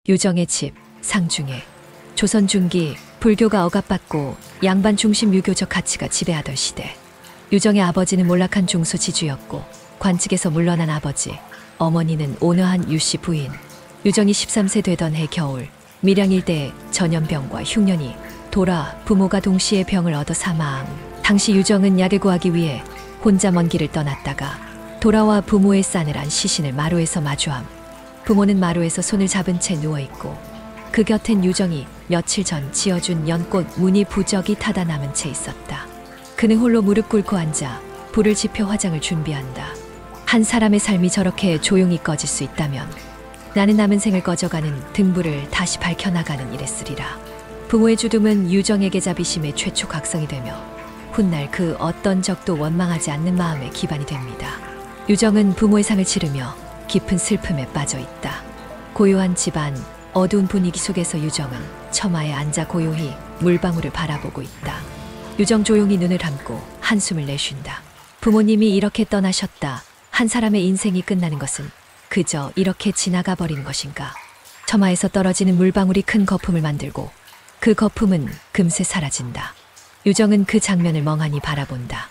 유정의 집, 상중에 조선 중기 불교가 억압받고 양반 중심 유교적 가치가 지배하던 시대. 유정의 아버지는 몰락한 중소지주였고 관측에서 물러난 아버지, 어머니는 온화한 유씨 부인. 유정이 13세 되던 해 겨울, 밀양 일대에 전염병과 흉년이 돌아 부모가 동시에 병을 얻어 사망. 당시 유정은 약을 구하기 위해 혼자 먼 길을 떠났다가 돌아와 부모의 싸늘한 시신을 마루에서 마주함. 부모는 마루에서 손을 잡은 채 누워있고 그 곁엔 유정이 며칠 전 지어준 연꽃 무늬 부적이 타다 남은 채 있었다. 그는 홀로 무릎 꿇고 앉아 불을 지펴 화장을 준비한다. 한 사람의 삶이 저렇게 조용히 꺼질 수 있다면 나는 남은 생을 꺼져가는 등불을 다시 밝혀나가는 일했으리라. 부모의 주둠은 유정에게 자비심의 최초 각성이 되며 훗날 그 어떤 적도 원망하지 않는 마음의 기반이 됩니다. 유정은 부모의 상을 치르며 깊은 슬픔에 빠져 있다. 고요한 집안, 어두운 분위기 속에서 유정은 처마에 앉아 고요히 물방울을 바라보고 있다. 유정 조용히 눈을 감고 한숨을 내쉰다. 부모님이 이렇게 떠나셨다. 한 사람의 인생이 끝나는 것은 그저 이렇게 지나가 버리는 것인가. 처마에서 떨어지는 물방울이 큰 거품을 만들고 그 거품은 금세 사라진다. 유정은 그 장면을 멍하니 바라본다.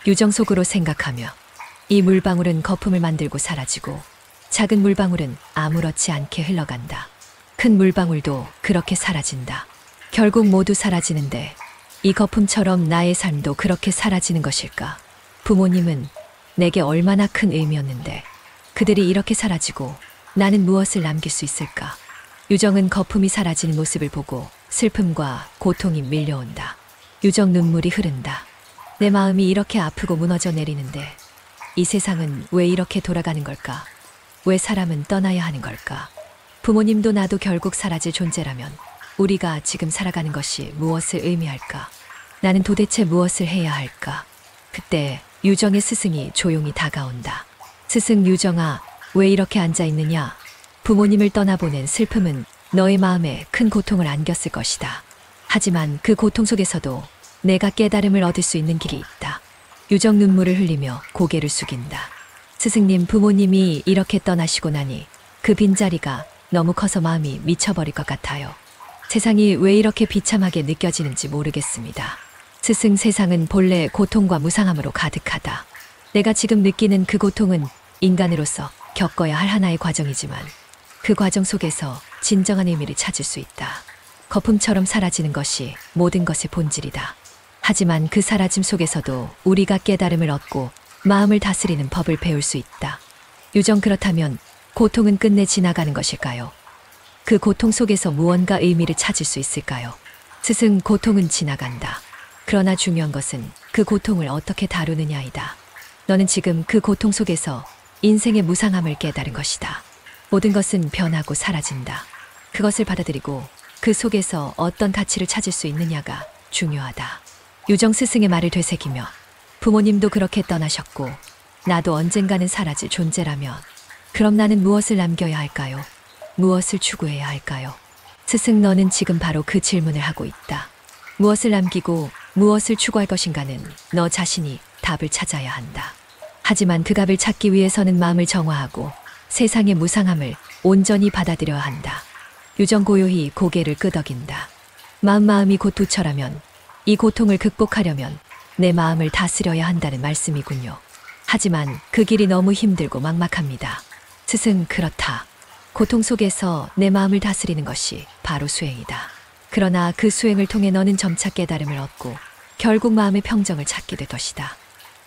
유정 속으로 생각하며 이 물방울은 거품을 만들고 사라지고 작은 물방울은 아무렇지 않게 흘러간다. 큰 물방울도 그렇게 사라진다. 결국 모두 사라지는데 이 거품처럼 나의 삶도 그렇게 사라지는 것일까? 부모님은 내게 얼마나 큰 의미였는데 그들이 이렇게 사라지고 나는 무엇을 남길 수 있을까? 유정은 거품이 사라지는 모습을 보고 슬픔과 고통이 밀려온다. 유정 눈물이 흐른다. 내 마음이 이렇게 아프고 무너져 내리는데 이 세상은 왜 이렇게 돌아가는 걸까? 왜 사람은 떠나야 하는 걸까? 부모님도 나도 결국 사라질 존재라면 우리가 지금 살아가는 것이 무엇을 의미할까? 나는 도대체 무엇을 해야 할까? 그때 유정의 스승이 조용히 다가온다. 스승 유정아, 왜 이렇게 앉아있느냐? 부모님을 떠나보낸 슬픔은 너의 마음에 큰 고통을 안겼을 것이다. 하지만 그 고통 속에서도 내가 깨달음을 얻을 수 있는 길이 있다. 유정 눈물을 흘리며 고개를 숙인다. 스승님, 부모님이 이렇게 떠나시고 나니 그 빈자리가 너무 커서 마음이 미쳐버릴 것 같아요. 세상이 왜 이렇게 비참하게 느껴지는지 모르겠습니다. 스승, 세상은 본래 고통과 무상함으로 가득하다. 내가 지금 느끼는 그 고통은 인간으로서 겪어야 할 하나의 과정이지만 그 과정 속에서 진정한 의미를 찾을 수 있다. 거품처럼 사라지는 것이 모든 것의 본질이다. 하지만 그 사라짐 속에서도 우리가 깨달음을 얻고 마음을 다스리는 법을 배울 수 있다. 유정, 그렇다면 고통은 끝내 지나가는 것일까요? 그 고통 속에서 무언가 의미를 찾을 수 있을까요? 스승, 고통은 지나간다. 그러나 중요한 것은 그 고통을 어떻게 다루느냐이다. 너는 지금 그 고통 속에서 인생의 무상함을 깨달은 것이다. 모든 것은 변하고 사라진다. 그것을 받아들이고 그 속에서 어떤 가치를 찾을 수 있느냐가 중요하다. 유정 스승의 말을 되새기며 부모님도 그렇게 떠나셨고 나도 언젠가는 사라질 존재라면 그럼 나는 무엇을 남겨야 할까요? 무엇을 추구해야 할까요? 스승, 너는 지금 바로 그 질문을 하고 있다. 무엇을 남기고 무엇을 추구할 것인가는 너 자신이 답을 찾아야 한다. 하지만 그 답을 찾기 위해서는 마음을 정화하고 세상의 무상함을 온전히 받아들여야 한다. 유정 고요히 고개를 끄덕인다. 마음이 고투처라면 이 고통을 극복하려면 내 마음을 다스려야 한다는 말씀이군요. 하지만 그 길이 너무 힘들고 막막합니다. 스승, 그렇다. 고통 속에서 내 마음을 다스리는 것이 바로 수행이다. 그러나 그 수행을 통해 너는 점차 깨달음을 얻고 결국 마음의 평정을 찾게 될 것이다.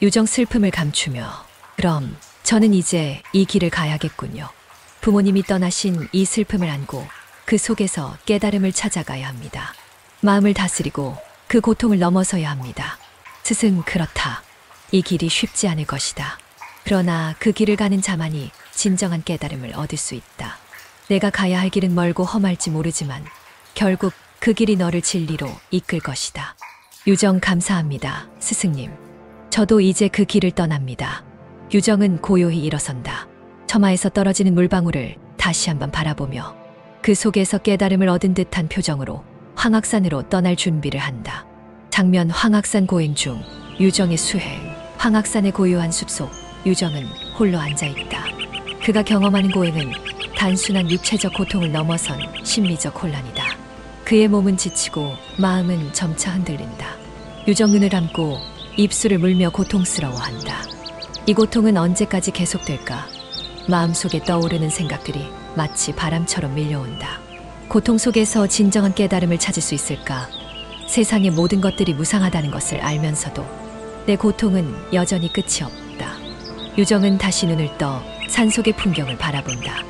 유정 슬픔을 감추며 그럼 저는 이제 이 길을 가야겠군요. 부모님이 떠나신 이 슬픔을 안고 그 속에서 깨달음을 찾아가야 합니다. 마음을 다스리고 그 고통을 넘어서야 합니다. 스승, 그렇다. 이 길이 쉽지 않을 것이다. 그러나 그 길을 가는 자만이 진정한 깨달음을 얻을 수 있다. 내가 가야 할 길은 멀고 험할지 모르지만 결국 그 길이 너를 진리로 이끌 것이다. 유정, 감사합니다, 스승님. 저도 이제 그 길을 떠납니다. 유정은 고요히 일어선다. 처마에서 떨어지는 물방울을 다시 한번 바라보며 그 속에서 깨달음을 얻은 듯한 표정으로 황악산으로 떠날 준비를 한다. 장면, 황악산 고행 중 유정의 수행. 황악산의 고요한 숲속 유정은 홀로 앉아있다. 그가 경험하는 고행은 단순한 육체적 고통을 넘어선 심리적 혼란이다. 그의 몸은 지치고 마음은 점차 흔들린다. 유정 눈을 감고 입술을 물며 고통스러워한다. 이 고통은 언제까지 계속될까? 마음속에 떠오르는 생각들이 마치 바람처럼 밀려온다. 고통 속에서 진정한 깨달음을 찾을 수 있을까? 세상의 모든 것들이 무상하다는 것을 알면서도 내 고통은 여전히 끝이 없다. 유정은 다시 눈을 떠 산속의 풍경을 바라본다.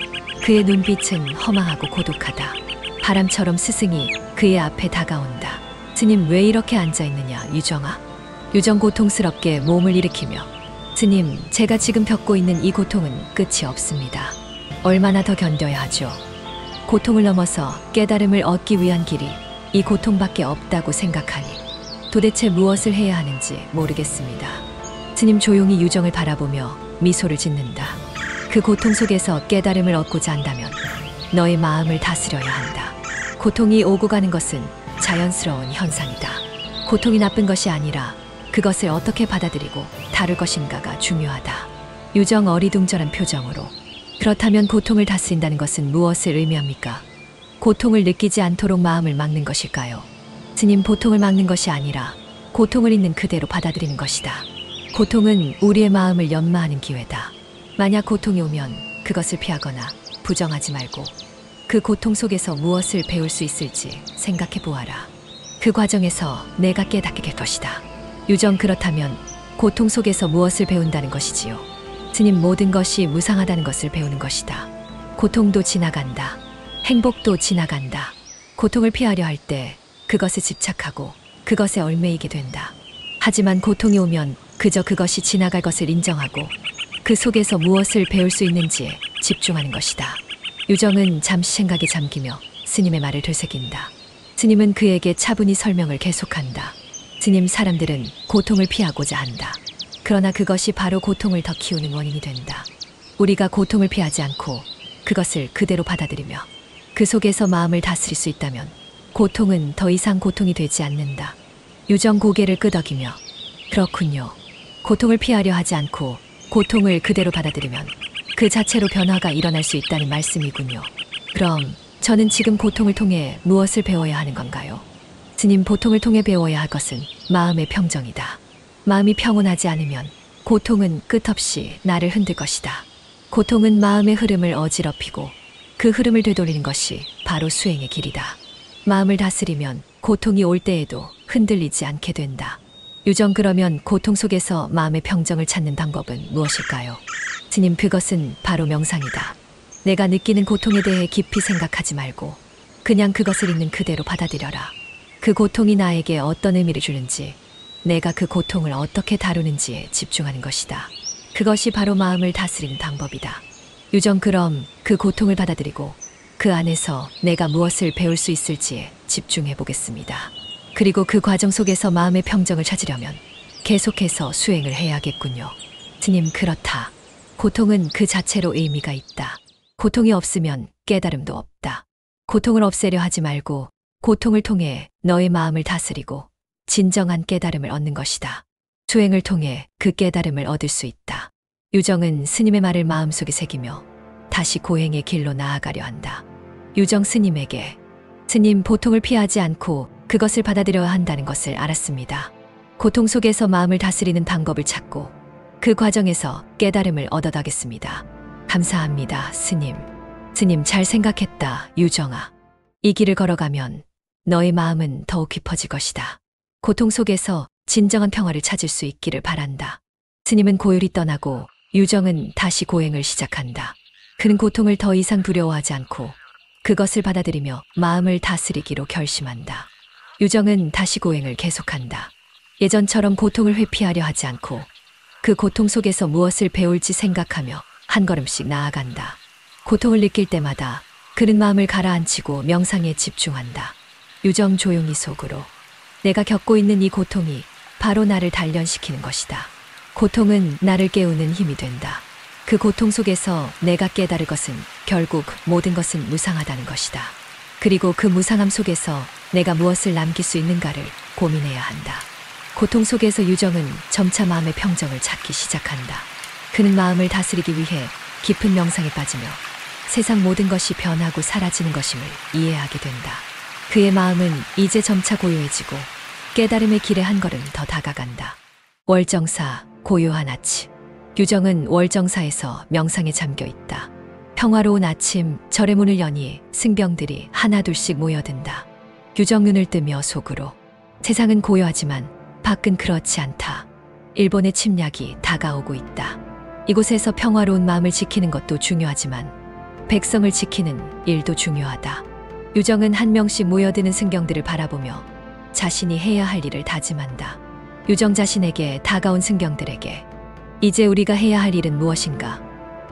그의 눈빛은 허망하고 고독하다. 바람처럼 스승이 그의 앞에 다가온다. 스님, 왜 이렇게 앉아있느냐, 유정아? 유정 고통스럽게 몸을 일으키며, 스님, 제가 지금 겪고 있는 이 고통은 끝이 없습니다. 얼마나 더 견뎌야 하죠? 고통을 넘어서 깨달음을 얻기 위한 길이 이 고통밖에 없다고 생각하니 도대체 무엇을 해야 하는지 모르겠습니다. 스님 조용히 유정을 바라보며 미소를 짓는다. 그 고통 속에서 깨달음을 얻고자 한다면 너의 마음을 다스려야 한다. 고통이 오고 가는 것은 자연스러운 현상이다. 고통이 나쁜 것이 아니라 그것을 어떻게 받아들이고 다룰 것인가가 중요하다. 유정 어리둥절한 표정으로, 그렇다면 고통을 다스린다는 것은 무엇을 의미합니까? 고통을 느끼지 않도록 마음을 막는 것일까요? 스님, 보통을 막는 것이 아니라 고통을 있는 그대로 받아들이는 것이다. 고통은 우리의 마음을 연마하는 기회다. 만약 고통이 오면 그것을 피하거나 부정하지 말고 그 고통 속에서 무엇을 배울 수 있을지 생각해 보아라. 그 과정에서 내가 깨닫게 될 것이다. 유정, 그렇다면 고통 속에서 무엇을 배운다는 것이지요? 스님, 모든 것이 무상하다는 것을 배우는 것이다. 고통도 지나간다. 행복도 지나간다. 고통을 피하려 할 때 그것에 집착하고 그것에 얽매이게 된다. 하지만 고통이 오면 그저 그것이 지나갈 것을 인정하고 그 속에서 무엇을 배울 수 있는지에 집중하는 것이다. 유정은 잠시 생각에 잠기며 스님의 말을 되새긴다. 스님은 그에게 차분히 설명을 계속한다. 스님, 사람들은 고통을 피하고자 한다. 그러나 그것이 바로 고통을 더 키우는 원인이 된다. 우리가 고통을 피하지 않고 그것을 그대로 받아들이며 그 속에서 마음을 다스릴 수 있다면 고통은 더 이상 고통이 되지 않는다. 유정 고개를 끄덕이며, 그렇군요. 고통을 피하려 하지 않고 고통을 그대로 받아들이면 그 자체로 변화가 일어날 수 있다는 말씀이군요. 그럼 저는 지금 고통을 통해 무엇을 배워야 하는 건가요? 스님, 보통을 통해 배워야 할 것은 마음의 평정이다. 마음이 평온하지 않으면 고통은 끝없이 나를 흔들 것이다. 고통은 마음의 흐름을 어지럽히고 그 흐름을 되돌리는 것이 바로 수행의 길이다. 마음을 다스리면 고통이 올 때에도 흔들리지 않게 된다. 유정, 그러면 고통 속에서 마음의 평정을 찾는 방법은 무엇일까요? 스님, 그것은 바로 명상이다. 내가 느끼는 고통에 대해 깊이 생각하지 말고 그냥 그것을 있는 그대로 받아들여라. 그 고통이 나에게 어떤 의미를 주는지, 내가 그 고통을 어떻게 다루는지에 집중하는 것이다. 그것이 바로 마음을 다스리는 방법이다. 유정, 그럼 그 고통을 받아들이고 그 안에서 내가 무엇을 배울 수 있을지에 집중해 보겠습니다. 그리고 그 과정 속에서 마음의 평정을 찾으려면 계속해서 수행을 해야겠군요. 스님, 그렇다. 고통은 그 자체로 의미가 있다. 고통이 없으면 깨달음도 없다. 고통을 없애려 하지 말고 고통을 통해 너의 마음을 다스리고 진정한 깨달음을 얻는 것이다. 수행을 통해 그 깨달음을 얻을 수 있다. 유정은 스님의 말을 마음속에 새기며 다시 고행의 길로 나아가려 한다. 유정, 스님에게, 스님, 보통을 피하지 않고 그것을 받아들여야 한다는 것을 알았습니다. 고통 속에서 마음을 다스리는 방법을 찾고 그 과정에서 깨달음을 얻어가겠습니다. 감사합니다, 스님. 스님, 잘 생각했다, 유정아. 이 길을 걸어가면 너의 마음은 더욱 깊어질 것이다. 고통 속에서 진정한 평화를 찾을 수 있기를 바란다. 스님은 고요히 떠나고 유정은 다시 고행을 시작한다. 그는 고통을 더 이상 두려워하지 않고 그것을 받아들이며 마음을 다스리기로 결심한다. 유정은 다시 고행을 계속한다. 예전처럼 고통을 회피하려 하지 않고 그 고통 속에서 무엇을 배울지 생각하며 한 걸음씩 나아간다. 고통을 느낄 때마다 그는 마음을 가라앉히고 명상에 집중한다. 유정 조용히 속으로, 내가 겪고 있는 이 고통이 바로 나를 단련시키는 것이다. 고통은 나를 깨우는 힘이 된다. 그 고통 속에서 내가 깨달을 것은 결국 모든 것은 무상하다는 것이다. 그리고 그 무상함 속에서 내가 무엇을 남길 수 있는가를 고민해야 한다. 고통 속에서 유정은 점차 마음의 평정을 찾기 시작한다. 그는 마음을 다스리기 위해 깊은 명상에 빠지며 세상 모든 것이 변하고 사라지는 것임을 이해하게 된다. 그의 마음은 이제 점차 고요해지고 깨달음의 길에 한 걸음 더 다가간다. 월정사, 고요한 아침. 유정은 월정사에서 명상에 잠겨 있다. 평화로운 아침, 절의 문을 여니 승병들이 하나둘씩 모여든다. 유정 눈을 뜨며 속으로 세상은 고요하지만 밖은 그렇지 않다. 일본의 침략이 다가오고 있다. 이곳에서 평화로운 마음을 지키는 것도 중요하지만 백성을 지키는 일도 중요하다. 유정은 한 명씩 모여드는 승병들을 바라보며 자신이 해야 할 일을 다짐한다. 유정 자신에게 다가온 승병들에게 이제 우리가 해야 할 일은 무엇인가?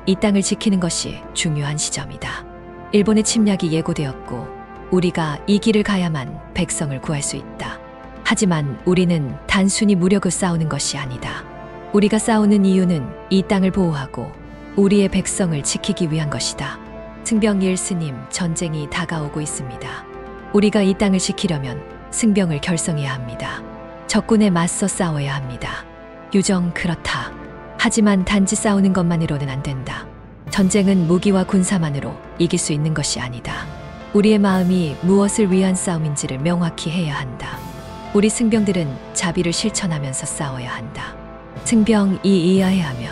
이 땅을 지키는 것이 중요한 시점이다. 일본의 침략이 예고되었고 우리가 이 길을 가야만 백성을 구할 수 있다. 하지만 우리는 단순히 무력으로 싸우는 것이 아니다. 우리가 싸우는 이유는 이 땅을 보호하고 우리의 백성을 지키기 위한 것이다. 승병 일스님, 전쟁이 다가오고 있습니다. 우리가 이 땅을 지키려면 승병을 결성해야 합니다. 적군에 맞서 싸워야 합니다. 유정, 그렇다. 하지만 단지 싸우는 것만으로는 안 된다. 전쟁은 무기와 군사만으로 이길 수 있는 것이 아니다. 우리의 마음이 무엇을 위한 싸움인지를 명확히 해야 한다. 우리 승병들은 자비를 실천하면서 싸워야 한다. 승병 이해하며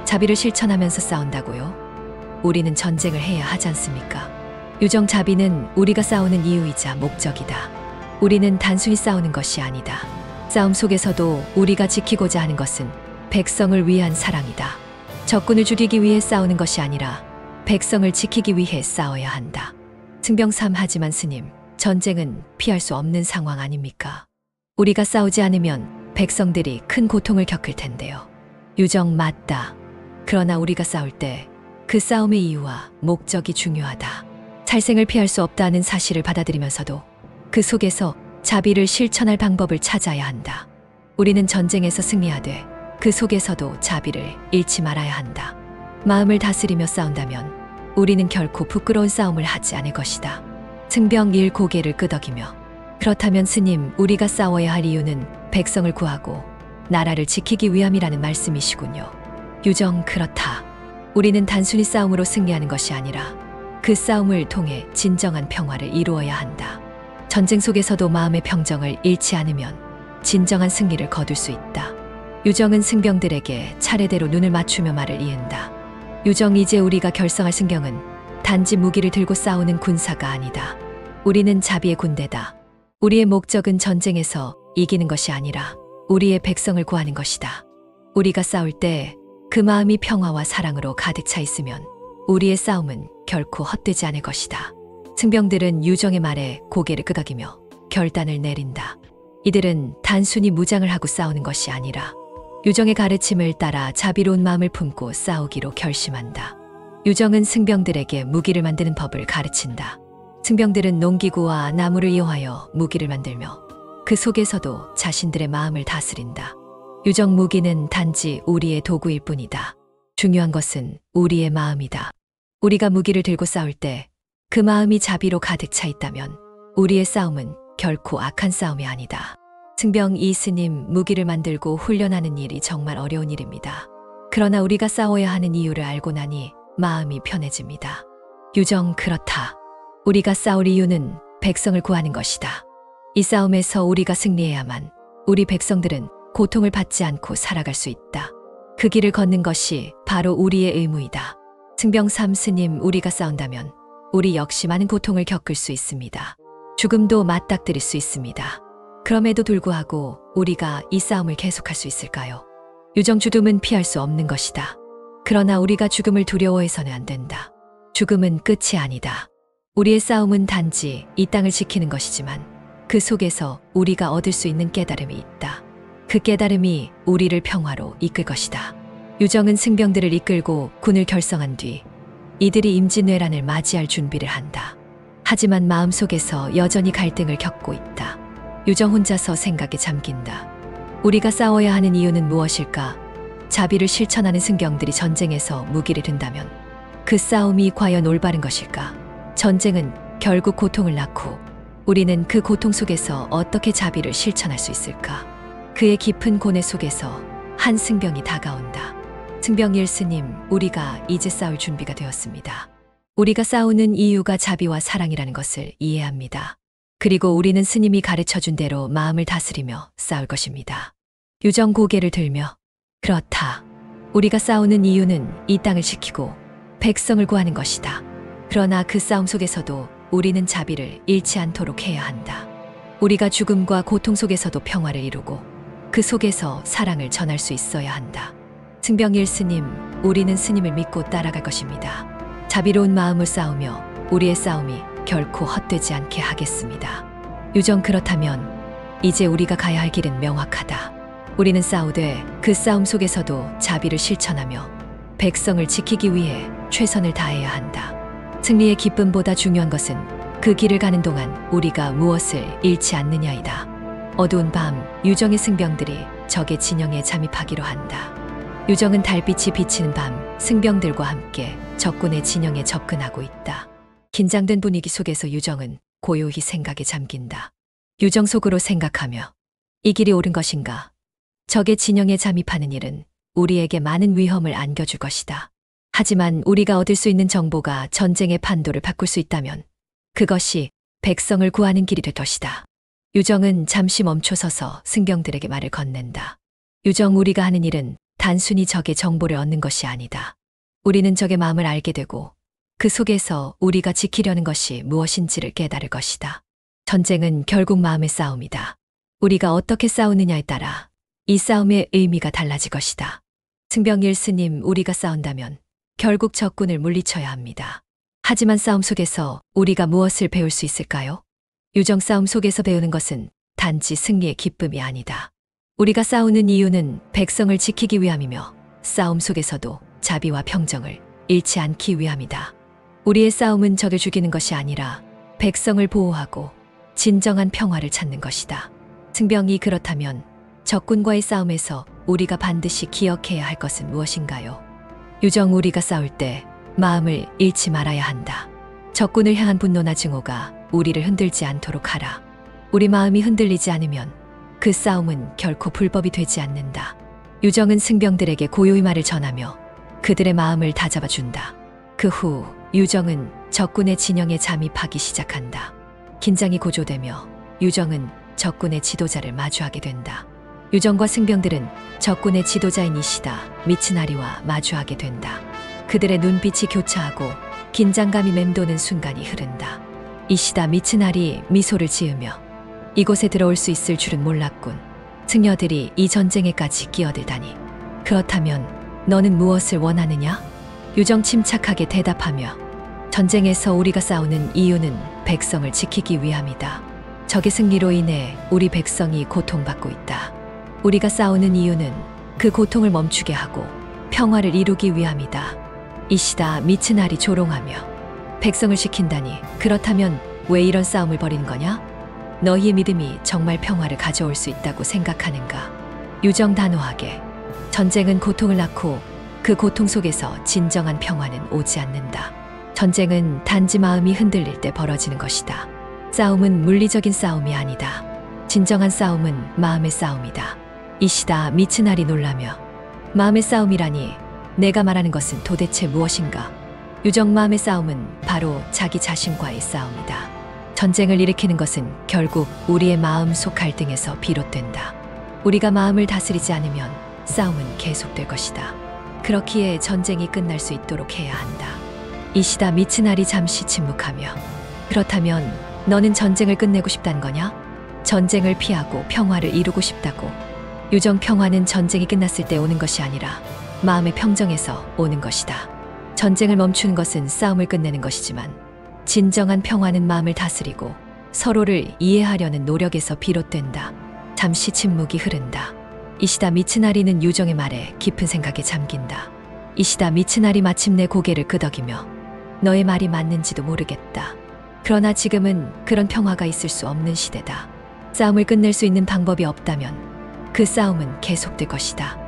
자비를 실천하면서 싸운다고요? 우리는 전쟁을 해야 하지 않습니까? 유정, 자비는 우리가 싸우는 이유이자 목적이다. 우리는 단순히 싸우는 것이 아니다. 싸움 속에서도 우리가 지키고자 하는 것은 백성을 위한 사랑이다. 적군을 죽이기 위해 싸우는 것이 아니라 백성을 지키기 위해 싸워야 한다. 승병 3, 하지만 스님, 전쟁은 피할 수 없는 상황 아닙니까? 우리가 싸우지 않으면 백성들이 큰 고통을 겪을 텐데요. 유정, 맞다. 그러나 우리가 싸울 때 그 싸움의 이유와 목적이 중요하다. 살생을 피할 수 없다는 사실을 받아들이면서도 그 속에서 자비를 실천할 방법을 찾아야 한다. 우리는 전쟁에서 승리하되 그 속에서도 자비를 잃지 말아야 한다. 마음을 다스리며 싸운다면 우리는 결코 부끄러운 싸움을 하지 않을 것이다. 승병 1, 고개를 끄덕이며 그렇다면 스님, 우리가 싸워야 할 이유는 백성을 구하고 나라를 지키기 위함이라는 말씀이시군요. 유정, 그렇다. 우리는 단순히 싸움으로 승리하는 것이 아니라 그 싸움을 통해 진정한 평화를 이루어야 한다. 전쟁 속에서도 마음의 평정을 잃지 않으면 진정한 승리를 거둘 수 있다. 유정은 승병들에게 차례대로 눈을 맞추며 말을 이은다. 유정, 이제 우리가 결성할 승경은 단지 무기를 들고 싸우는 군사가 아니다. 우리는 자비의 군대다. 우리의 목적은 전쟁에서 이기는 것이 아니라 우리의 백성을 구하는 것이다. 우리가 싸울 때 그 마음이 평화와 사랑으로 가득 차 있으면 우리의 싸움은 결코 헛되지 않을 것이다. 승병들은 유정의 말에 고개를 끄덕이며 결단을 내린다. 이들은 단순히 무장을 하고 싸우는 것이 아니라 유정의 가르침을 따라 자비로운 마음을 품고 싸우기로 결심한다. 유정은 승병들에게 무기를 만드는 법을 가르친다. 승병들은 농기구와 나무를 이용하여 무기를 만들며 그 속에서도 자신들의 마음을 다스린다. 유정, 무기는 단지 우리의 도구일 뿐이다. 중요한 것은 우리의 마음이다. 우리가 무기를 들고 싸울 때 그 마음이 자비로 가득 차 있다면 우리의 싸움은 결코 악한 싸움이 아니다. 승병 2, 스님, 무기를 만들고 훈련하는 일이 정말 어려운 일입니다. 그러나 우리가 싸워야 하는 이유를 알고 나니 마음이 편해집니다. 유정, 그렇다. 우리가 싸울 이유는 백성을 구하는 것이다. 이 싸움에서 우리가 승리해야만 우리 백성들은 고통을 받지 않고 살아갈 수 있다. 그 길을 걷는 것이 바로 우리의 의무이다. 승병 3, 스님, 우리가 싸운다면 우리 역시 많은 고통을 겪을 수 있습니다. 죽음도 맞닥뜨릴 수 있습니다. 그럼에도 불구하고 우리가 이 싸움을 계속할 수 있을까요? 유정, 죽음은 피할 수 없는 것이다. 그러나 우리가 죽음을 두려워해서는 안 된다. 죽음은 끝이 아니다. 우리의 싸움은 단지 이 땅을 지키는 것이지만 그 속에서 우리가 얻을 수 있는 깨달음이 있다. 그 깨달음이 우리를 평화로 이끌 것이다. 유정은 승병들을 이끌고 군을 결성한 뒤 이들이 임진왜란을 맞이할 준비를 한다. 하지만 마음속에서 여전히 갈등을 겪고 있다. 유정 혼자서 생각에 잠긴다. 우리가 싸워야 하는 이유는 무엇일까? 자비를 실천하는 승경들이 전쟁에서 무기를 든다면 그 싸움이 과연 올바른 것일까? 전쟁은 결국 고통을 낳고 우리는 그 고통 속에서 어떻게 자비를 실천할 수 있을까? 그의 깊은 고뇌 속에서 한 승병이 다가온다. 승병 1, 스님, 우리가 이제 싸울 준비가 되었습니다. 우리가 싸우는 이유가 자비와 사랑이라는 것을 이해합니다. 그리고 우리는 스님이 가르쳐준 대로 마음을 다스리며 싸울 것입니다. 유정 고개를 들며 그렇다. 우리가 싸우는 이유는 이 땅을 지키고 백성을 구하는 것이다. 그러나 그 싸움 속에서도 우리는 자비를 잃지 않도록 해야 한다. 우리가 죽음과 고통 속에서도 평화를 이루고 그 속에서 사랑을 전할 수 있어야 한다. 승병일 스님, 우리는 스님을 믿고 따라갈 것입니다. 자비로운 마음을 싸우며 우리의 싸움이 결코 헛되지 않게 하겠습니다. 유정, 그렇다면 이제 우리가 가야 할 길은 명확하다. 우리는 싸우되 그 싸움 속에서도 자비를 실천하며 백성을 지키기 위해 최선을 다해야 한다. 승리의 기쁨보다 중요한 것은 그 길을 가는 동안 우리가 무엇을 잃지 않느냐이다. 어두운 밤, 유정의 승병들이 적의 진영에 잠입하기로 한다. 유정은 달빛이 비치는 밤, 승병들과 함께 적군의 진영에 접근하고 있다. 긴장된 분위기 속에서 유정은 고요히 생각에 잠긴다. 유정 속으로 생각하며 이 길이 옳은 것인가? 적의 진영에 잠입하는 일은 우리에게 많은 위험을 안겨줄 것이다. 하지만 우리가 얻을 수 있는 정보가 전쟁의 판도를 바꿀 수 있다면 그것이 백성을 구하는 길이 될 것이다. 유정은 잠시 멈춰서서 승병들에게 말을 건넨다. 유정, 우리가 하는 일은 단순히 적의 정보를 얻는 것이 아니다. 우리는 적의 마음을 알게 되고 그 속에서 우리가 지키려는 것이 무엇인지를 깨달을 것이다. 전쟁은 결국 마음의 싸움이다. 우리가 어떻게 싸우느냐에 따라 이 싸움의 의미가 달라질 것이다. 승병일 스님, 우리가 싸운다면 결국 적군을 물리쳐야 합니다. 하지만 싸움 속에서 우리가 무엇을 배울 수 있을까요? 유정, 싸움 속에서 배우는 것은 단지 승리의 기쁨이 아니다. 우리가 싸우는 이유는 백성을 지키기 위함이며 싸움 속에서도 자비와 평정을 잃지 않기 위함이다. 우리의 싸움은 적을 죽이는 것이 아니라 백성을 보호하고 진정한 평화를 찾는 것이다. 승병이, 그렇다면 적군과의 싸움에서 우리가 반드시 기억해야 할 것은 무엇인가요? 유정, 우리가 싸울 때 마음을 잃지 말아야 한다. 적군을 향한 분노나 증오가 우리를 흔들지 않도록 하라. 우리 마음이 흔들리지 않으면 그 싸움은 결코 불법이 되지 않는다. 유정은 승병들에게 고요히 말을 전하며 그들의 마음을 다잡아준다. 그 후 유정은 적군의 진영에 잠입하기 시작한다. 긴장이 고조되며 유정은 적군의 지도자를 마주하게 된다. 유정과 승병들은 적군의 지도자인 이시다 미츠나리와 마주하게 된다. 그들의 눈빛이 교차하고 긴장감이 맴도는 순간이 흐른다. 이시다 미츠나리 미소를 지으며 이곳에 들어올 수 있을 줄은 몰랐군. 승려들이 이 전쟁에까지 끼어들다니. 그렇다면 너는 무엇을 원하느냐? 유정 침착하게 대답하며 전쟁에서 우리가 싸우는 이유는 백성을 지키기 위함이다. 적의 승리로 인해 우리 백성이 고통받고 있다. 우리가 싸우는 이유는 그 고통을 멈추게 하고 평화를 이루기 위함이다. 이시다 미츠나리 조롱하며 백성을 지킨다니, 그렇다면 왜 이런 싸움을 벌이는 거냐? 너희의 믿음이 정말 평화를 가져올 수 있다고 생각하는가? 유정 단호하게, 전쟁은 고통을 낳고 그 고통 속에서 진정한 평화는 오지 않는다. 전쟁은 단지 마음이 흔들릴 때 벌어지는 것이다. 싸움은 물리적인 싸움이 아니다. 진정한 싸움은 마음의 싸움이다. 이시다 미츠나리 놀라며 마음의 싸움이라니, 내가 말하는 것은 도대체 무엇인가? 유정, 마음의 싸움은 바로 자기 자신과의 싸움이다. 전쟁을 일으키는 것은 결국 우리의 마음속 갈등에서 비롯된다. 우리가 마음을 다스리지 않으면 싸움은 계속될 것이다. 그렇기에 전쟁이 끝날 수 있도록 해야 한다. 이시다 미츠나리 잠시 침묵하며 그렇다면 너는 전쟁을 끝내고 싶다는 거냐? 전쟁을 피하고 평화를 이루고 싶다고. 유정, 평화는 전쟁이 끝났을 때 오는 것이 아니라 마음의 평정에서 오는 것이다. 전쟁을 멈추는 것은 싸움을 끝내는 것이지만 진정한 평화는 마음을 다스리고 서로를 이해하려는 노력에서 비롯된다. 잠시 침묵이 흐른다. 이시다 미츠나리는 유정의 말에 깊은 생각에 잠긴다. 이시다 미츠나리 마침내 고개를 끄덕이며 너의 말이 맞는지도 모르겠다. 그러나 지금은 그런 평화가 있을 수 없는 시대다. 싸움을 끝낼 수 있는 방법이 없다면 그 싸움은 계속될 것이다.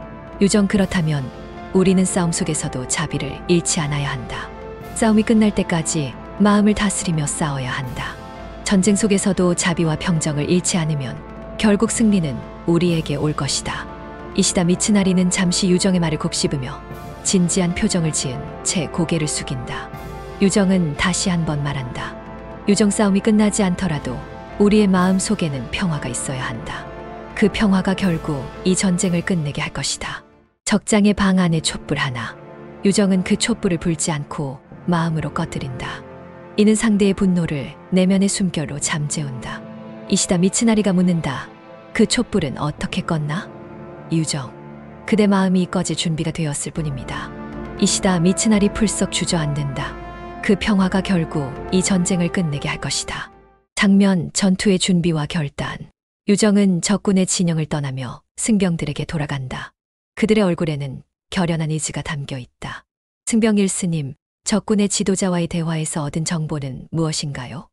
유정, 그렇다면 우리는 싸움 속에서도 자비를 잃지 않아야 한다. 싸움이 끝날 때까지 마음을 다스리며 싸워야 한다. 전쟁 속에서도 자비와 평정을 잃지 않으면 결국 승리는 우리에게 올 것이다. 이시다 미츠나리는 잠시 유정의 말을 곱씹으며 진지한 표정을 지은 채 고개를 숙인다. 유정은 다시 한번 말한다. 유정 싸움이 끝나지 않더라도 우리의 마음 속에는 평화가 있어야 한다. 그 평화가 결국 이 전쟁을 끝내게 할 것이다. 적장의 방 안에 촛불 하나. 유정은 그 촛불을 불지 않고 마음으로 꺼뜨린다. 이는 상대의 분노를 내면의 숨결로 잠재운다. 이시다 미츠나리가 묻는다. 그 촛불은 어떻게 껐나? 유정, 그대 마음이 꺼질 준비가 되었을 뿐입니다. 이시다 미츠나리 풀썩 주저앉는다. 그 평화가 결국 이 전쟁을 끝내게 할 것이다. 장면 전투의 준비와 결단. 유정은 적군의 진영을 떠나며 승병들에게 돌아간다. 그들의 얼굴에는 결연한 의지가 담겨 있다. 승병 1스님, 적군의 지도자와의 대화에서 얻은 정보는 무엇인가요?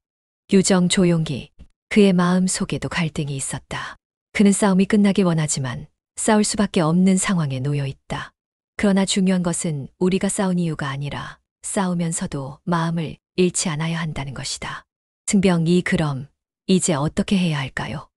유정 조용히. 그의 마음 속에도 갈등이 있었다. 그는 싸움이 끝나길 원하지만 싸울 수밖에 없는 상황에 놓여 있다. 그러나 중요한 것은 우리가 싸운 이유가 아니라 싸우면서도 마음을 잃지 않아야 한다는 것이다. 승병 2, 그럼 이제 어떻게 해야 할까요?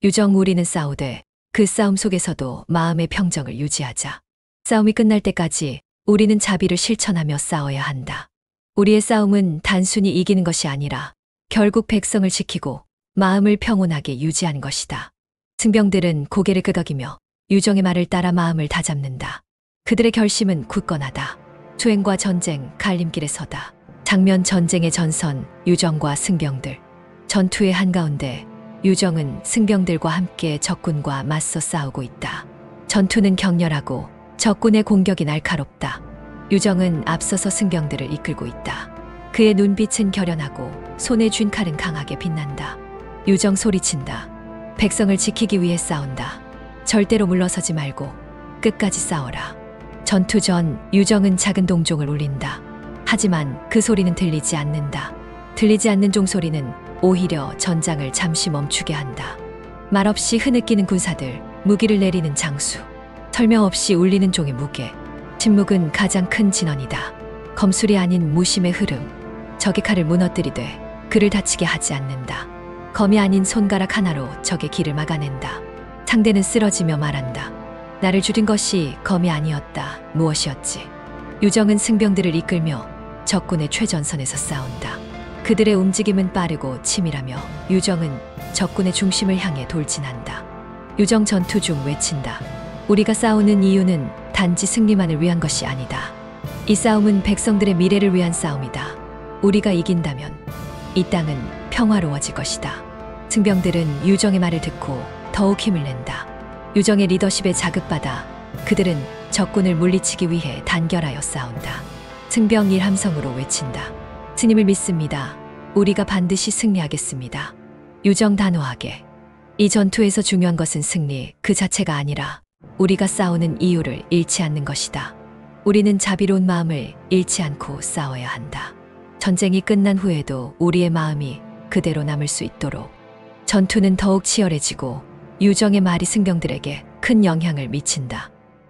유정, 우리는 싸우되 그 싸움 속에서도 마음의 평정을 유지하자. 싸움이 끝날 때까지 우리는 자비를 실천하며 싸워야 한다. 우리의 싸움은 단순히 이기는 것이 아니라 결국 백성을 지키고 마음을 평온하게 유지하는 것이다. 승병들은 고개를 끄덕이며 유정의 말을 따라 마음을 다잡는다. 그들의 결심은 굳건하다. 투행과 전쟁, 갈림길에 서다. 장면 전쟁의 전선, 유정과 승병들. 전투의 한가운데 유정은 승병들과 함께 적군과 맞서 싸우고 있다. 전투는 격렬하고 적군의 공격이 날카롭다. 유정은 앞서서 승병들을 이끌고 있다. 그의 눈빛은 결연하고 손에 쥔 칼은 강하게 빛난다. 유정 소리친다. 백성을 지키기 위해 싸운다. 절대로 물러서지 말고 끝까지 싸워라. 전투 전 유정은 작은 동종을 울린다. 하지만 그 소리는 들리지 않는다. 들리지 않는 종소리는 오히려 전장을 잠시 멈추게 한다. 말없이 흐느끼는 군사들, 무기를 내리는 장수, 설명 없이 울리는 종의 무게. 침묵은 가장 큰 진원이다. 검술이 아닌 무심의 흐름. 적의 칼을 무너뜨리되 그를 다치게 하지 않는다. 검이 아닌 손가락 하나로 적의 길을 막아낸다. 상대는 쓰러지며 말한다. 나를 죽인 것이 검이 아니었다. 무엇이었지? 유정은 승병들을 이끌며 적군의 최전선에서 싸운다. 그들의 움직임은 빠르고 치밀하며 유정은 적군의 중심을 향해 돌진한다. 유정 전투 중 외친다. 우리가 싸우는 이유는 단지 승리만을 위한 것이 아니다. 이 싸움은 백성들의 미래를 위한 싸움이다. 우리가 이긴다면 이 땅은 평화로워질 것이다. 승병들은 유정의 말을 듣고 더욱 힘을 낸다. 유정의 리더십에 자극받아 그들은 적군을 물리치기 위해 단결하여 싸운다. 승병 1 함성으로 외친다. 스님을 믿습니다. 우리가 반드시 승리하겠습니다. 유정 단호하게. 이 전투에서 중요한 것은 승리 그 자체가 아니라 우리가 싸우는 이유를 잃지 않는 것이다. 우리는 자비로운 마음을 잃지 않고 싸워야 한다. 전쟁이 끝난 후에도 우리의 마음이 그대로 남을 수 있도록. 전투는 더욱 치열해지고 유정의 말이 승병들에게 큰 영향을 미친다.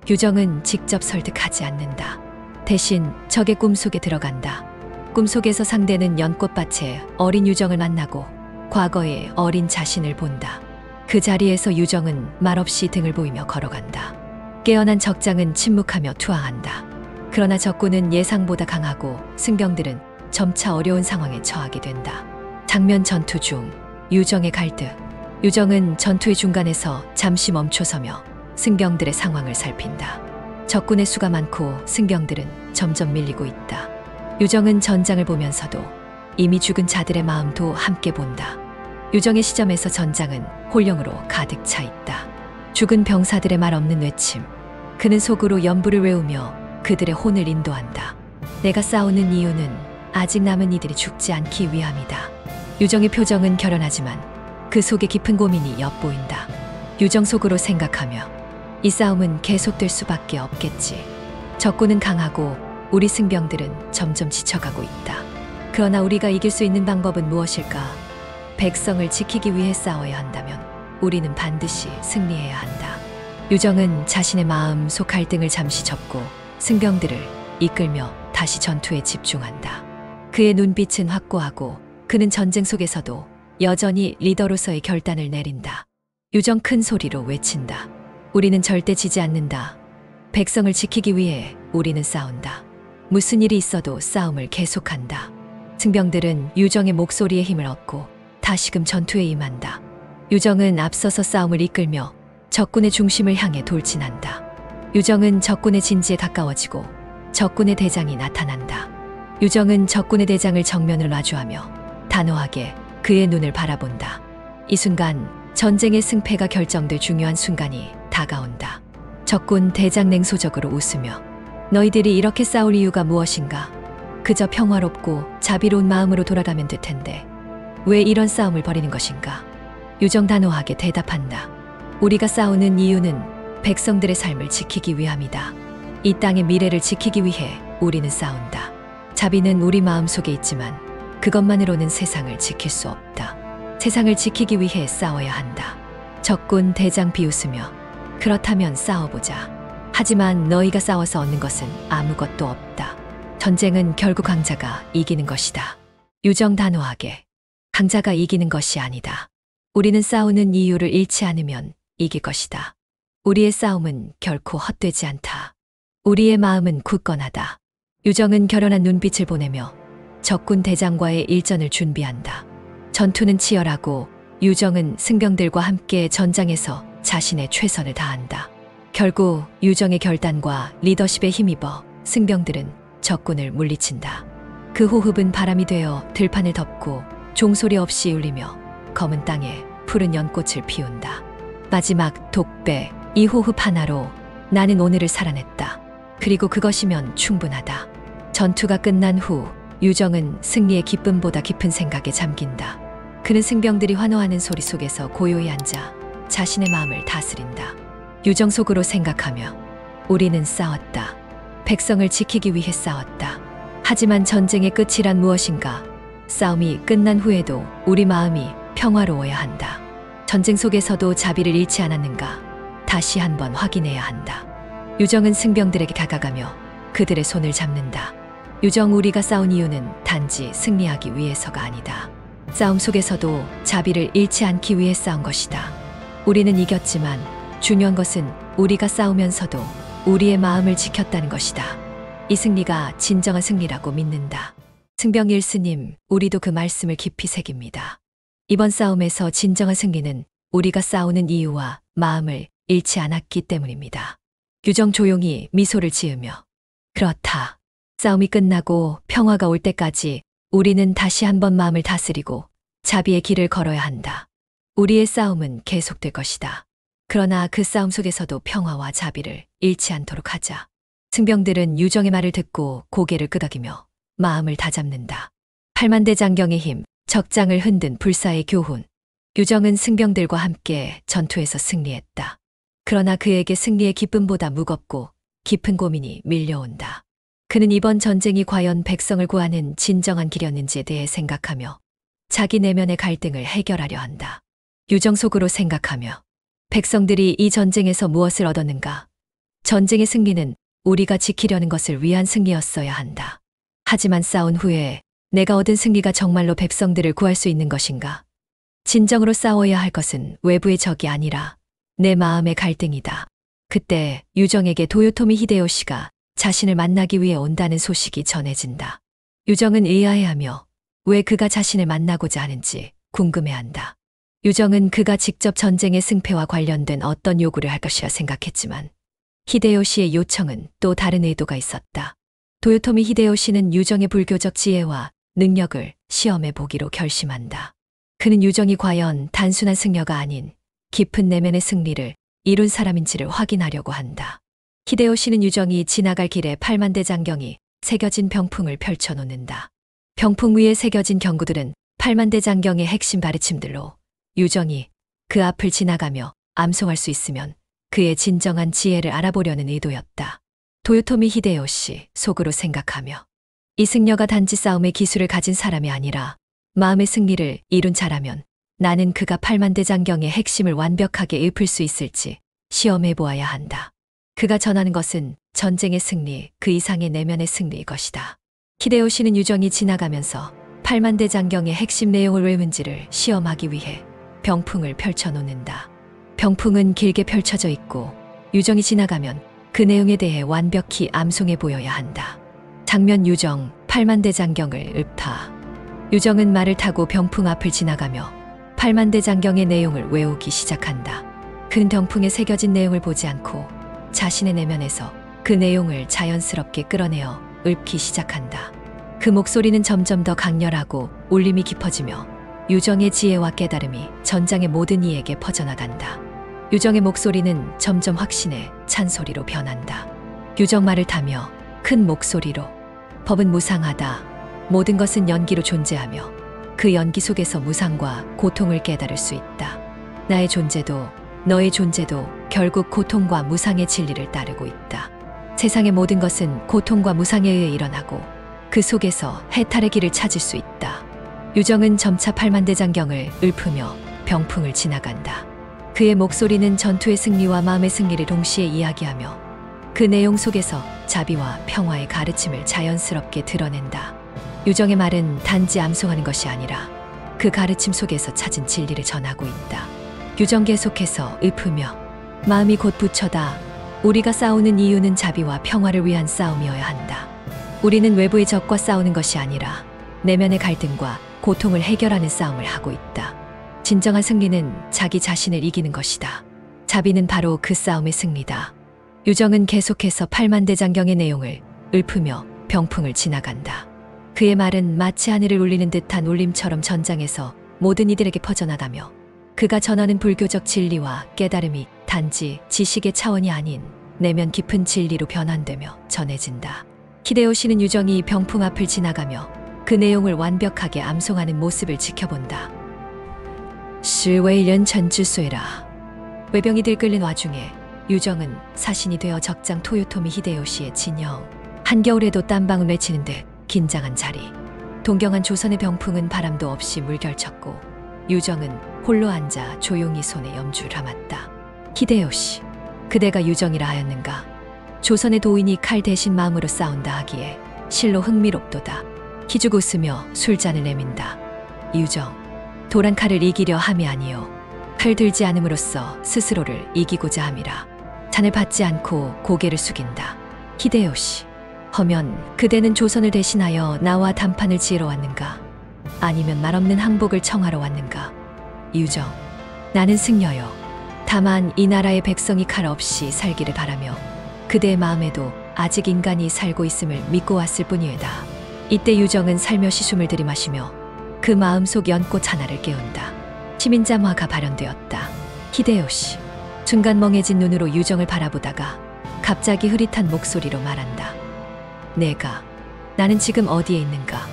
유정은 직접 설득하지 않는다. 대신 적의 꿈속에 들어간다. 꿈속에서 상대는 연꽃밭에 어린 유정을 만나고 과거의 어린 자신을 본다. 그 자리에서 유정은 말없이 등을 보이며 걸어간다. 깨어난 적장은 침묵하며 투항한다. 그러나 적군은 예상보다 강하고 승병들은 점차 어려운 상황에 처하게 된다. 장면 전투 중 유정의 갈등. 유정은 전투의 중간에서 잠시 멈춰서며 승병들의 상황을 살핀다. 적군의 수가 많고 승병들은 점점 밀리고 있다. 유정은 전장을 보면서도 이미 죽은 자들의 마음도 함께 본다. 유정의 시점에서 전장은 혼령으로 가득 차 있다. 죽은 병사들의 말 없는 외침. 그는 속으로 연부를 외우며 그들의 혼을 인도한다. 내가 싸우는 이유는 아직 남은 이들이 죽지 않기 위함이다. 유정의 표정은 결연하지만 그 속에 깊은 고민이 엿보인다. 유정 속으로 생각하며 이 싸움은 계속될 수밖에 없겠지. 적군은 강하고 우리 승병들은 점점 지쳐가고 있다. 그러나 우리가 이길 수 있는 방법은 무엇일까? 백성을 지키기 위해 싸워야 한다면 우리는 반드시 승리해야 한다. 유정은 자신의 마음 속 갈등을 잠시 접고 승병들을 이끌며 다시 전투에 집중한다. 그의 눈빛은 확고하고 그는 전쟁 속에서도 여전히 리더로서의 결단을 내린다. 유정 큰 소리로 외친다. 우리는 절대 지지 않는다. 백성을 지키기 위해 우리는 싸운다. 무슨 일이 있어도 싸움을 계속한다. 승병들은 유정의 목소리에 힘을 얻고 다시금 전투에 임한다. 유정은 앞서서 싸움을 이끌며 적군의 중심을 향해 돌진한다. 유정은 적군의 진지에 가까워지고 적군의 대장이 나타난다. 유정은 적군의 대장을 정면을 마주하며 단호하게 그의 눈을 바라본다. 이 순간 전쟁의 승패가 결정될 중요한 순간이 다가온다. 적군 대장 냉소적으로 웃으며 너희들이 이렇게 싸울 이유가 무엇인가? 그저 평화롭고 자비로운 마음으로 돌아가면 될 텐데 왜 이런 싸움을 벌이는 것인가? 유정 단호하게 대답한다. 우리가 싸우는 이유는 백성들의 삶을 지키기 위함이다. 이 땅의 미래를 지키기 위해 우리는 싸운다. 자비는 우리 마음속에 있지만 그것만으로는 세상을 지킬 수 없다. 세상을 지키기 위해 싸워야 한다. 적군 대장 비웃으며 그렇다면 싸워보자. 하지만 너희가 싸워서 얻는 것은 아무것도 없다. 전쟁은 결국 강자가 이기는 것이다. 유정 단호하게. 강자가 이기는 것이 아니다. 우리는 싸우는 이유를 잃지 않으면 이길 것이다. 우리의 싸움은 결코 헛되지 않다. 우리의 마음은 굳건하다. 유정은 결연한 눈빛을 보내며 적군 대장과의 일전을 준비한다. 전투는 치열하고 유정은 승병들과 함께 전장에서 자신의 최선을 다한다. 결국 유정의 결단과 리더십에 힘입어 승병들은 적군을 물리친다. 그 호흡은 바람이 되어 들판을 덮고 종소리 없이 울리며 검은 땅에 푸른 연꽃을 피운다. 마지막 독배, 이 호흡 하나로 나는 오늘을 살아냈다. 그리고 그것이면 충분하다. 전투가 끝난 후 유정은 승리의 기쁨보다 깊은 생각에 잠긴다. 그는 승병들이 환호하는 소리 속에서 고요히 앉아 자신의 마음을 다스린다. 유정 속으로 생각하며 우리는 싸웠다. 백성을 지키기 위해 싸웠다. 하지만 전쟁의 끝이란 무엇인가? 싸움이 끝난 후에도 우리 마음이 평화로워야 한다. 전쟁 속에서도 자비를 잃지 않았는가? 다시 한번 확인해야 한다. 유정은 승병들에게 다가가며 그들의 손을 잡는다. 유정, 우리가 싸운 이유는 단지 승리하기 위해서가 아니다. 싸움 속에서도 자비를 잃지 않기 위해 싸운 것이다. 우리는 이겼지만 중요한 것은 우리가 싸우면서도 우리의 마음을 지켰다는 것이다. 이 승리가 진정한 승리라고 믿는다. 승병 일스님, 우리도 그 말씀을 깊이 새깁니다. 이번 싸움에서 진정한 승리는 우리가 싸우는 이유와 마음을 잃지 않았기 때문입니다. 유정 조용히 미소를 지으며 그렇다. 싸움이 끝나고 평화가 올 때까지 우리는 다시 한번 마음을 다스리고 자비의 길을 걸어야 한다. 우리의 싸움은 계속될 것이다. 그러나 그 싸움 속에서도 평화와 자비를 잃지 않도록 하자. 승병들은 유정의 말을 듣고 고개를 끄덕이며 마음을 다잡는다. 8만대 장경의 힘, 적장을 흔든 불사의 교훈. 유정은 승병들과 함께 전투에서 승리했다. 그러나 그에게 승리의 기쁨보다 무겁고 깊은 고민이 밀려온다. 그는 이번 전쟁이 과연 백성을 구하는 진정한 길이었는지에 대해 생각하며 자기 내면의 갈등을 해결하려 한다. 유정 속으로 생각하며 백성들이 이 전쟁에서 무엇을 얻었는가? 전쟁의 승리는 우리가 지키려는 것을 위한 승리였어야 한다. 하지만 싸운 후에 내가 얻은 승리가 정말로 백성들을 구할 수 있는 것인가? 진정으로 싸워야 할 것은 외부의 적이 아니라 내 마음의 갈등이다. 그때 유정에게 도요토미 히데요시가 자신을 만나기 위해 온다는 소식이 전해진다. 유정은 의아해하며 왜 그가 자신을 만나고자 하는지 궁금해한다. 유정은 그가 직접 전쟁의 승패와 관련된 어떤 요구를 할 것이라 생각했지만 히데요시의 요청은 또 다른 의도가 있었다. 도요토미 히데요시는 유정의 불교적 지혜와 능력을 시험해 보기로 결심한다. 그는 유정이 과연 단순한 승려가 아닌 깊은 내면의 승리를 이룬 사람인지를 확인하려고 한다. 히데요시는 유정이 지나갈 길에 8만대 장경이 새겨진 병풍을 펼쳐놓는다. 병풍 위에 새겨진 경구들은 8만대 장경의 핵심 가르침들로 유정이 그 앞을 지나가며 암송할 수 있으면 그의 진정한 지혜를 알아보려는 의도였다. 도요토미 히데요시 속으로 생각하며 이 승려가 단지 싸움의 기술을 가진 사람이 아니라 마음의 승리를 이룬 자라면 나는 그가 8만대 장경의 핵심을 완벽하게 읊을 수 있을지 시험해 보아야 한다. 그가 전하는 것은 전쟁의 승리, 그 이상의 내면의 승리일 것이다. 히데요시는 유정이 지나가면서 8만대 장경의 핵심 내용을 외운지를 시험하기 위해 병풍을 펼쳐놓는다. 병풍은 길게 펼쳐져 있고 유정이 지나가면 그 내용에 대해 완벽히 암송해 보여야 한다. 장면 유정, 팔만대장경을 읊다. 유정은 말을 타고 병풍 앞을 지나가며 팔만대장경의 내용을 외우기 시작한다. 큰 병풍에 새겨진 내용을 보지 않고 자신의 내면에서 그 내용을 자연스럽게 끌어내어 읊기 시작한다. 그 목소리는 점점 더 강렬하고 울림이 깊어지며 유정의 지혜와 깨달음이 전장의 모든 이에게 퍼져나간다. 유정의 목소리는 점점 확신의 찬소리로 변한다. 유정 말을 타며 큰 목소리로 법은 무상하다. 모든 것은 연기로 존재하며 그 연기 속에서 무상과 고통을 깨달을 수 있다. 나의 존재도 너의 존재도 결국 고통과 무상의 진리를 따르고 있다. 세상의 모든 것은 고통과 무상에 의해 일어나고 그 속에서 해탈의 길을 찾을 수 있다. 유정은 점차 팔만대장경을 읊으며 병풍을 지나간다. 그의 목소리는 전투의 승리와 마음의 승리를 동시에 이야기하며 그 내용 속에서 자비와 평화의 가르침을 자연스럽게 드러낸다. 유정의 말은 단지 암송하는 것이 아니라 그 가르침 속에서 찾은 진리를 전하고 있다. 유정 계속해서 읊으며 마음이 곧 부처다. 우리가 싸우는 이유는 자비와 평화를 위한 싸움이어야 한다. 우리는 외부의 적과 싸우는 것이 아니라 내면의 갈등과 고통을 해결하는 싸움을 하고 있다. 진정한 승리는 자기 자신을 이기는 것이다. 자비는 바로 그 싸움의 승리다. 유정은 계속해서 팔만대장경의 내용을 읊으며 병풍을 지나간다. 그의 말은 마치 하늘을 울리는 듯한 울림처럼 전장에서 모든 이들에게 퍼져나가며 그가 전하는 불교적 진리와 깨달음이 단지 지식의 차원이 아닌 내면 깊은 진리로 변환되며 전해진다. 히데요시는 유정이 병풍 앞을 지나가며 그 내용을 완벽하게 암송하는 모습을 지켜본다. 시웨이련 전주소이라. 외병이 들끓는 와중에 유정은 사신이 되어 적장 토요토미 히데요시의 진영. 한겨울에도 땀방울 맺히는데 긴장한 자리. 동경한 조선의 병풍은 바람도 없이 물결쳤고 유정은 홀로 앉아 조용히 손에 염주를 감았다. 히데요시, 그대가 유정이라 하였는가? 조선의 도인이 칼 대신 마음으로 싸운다 하기에 실로 흥미롭도다. 기죽 웃으며 술잔을 내민다. 유정, 도란 칼을 이기려 함이 아니요 칼 들지 않음으로써 스스로를 이기고자 함이라. 잔을 받지 않고 고개를 숙인다. 히데요시, 허면 그대는 조선을 대신하여 나와 담판을 지으러 왔는가? 아니면 말없는 항복을 청하러 왔는가? 유정, 나는 승려요. 다만 이 나라의 백성이 칼 없이 살기를 바라며 그대의 마음에도 아직 인간이 살고 있음을 믿고 왔을 뿐이에다. 이때 유정은 살며시 숨을 들이마시며 그 마음속 연꽃 하나를 깨운다. 시민잠화가 발현되었다. 히데요시, 순간 멍해진 눈으로 유정을 바라보다가 갑자기 흐릿한 목소리로 말한다. 나는 지금 어디에 있는가?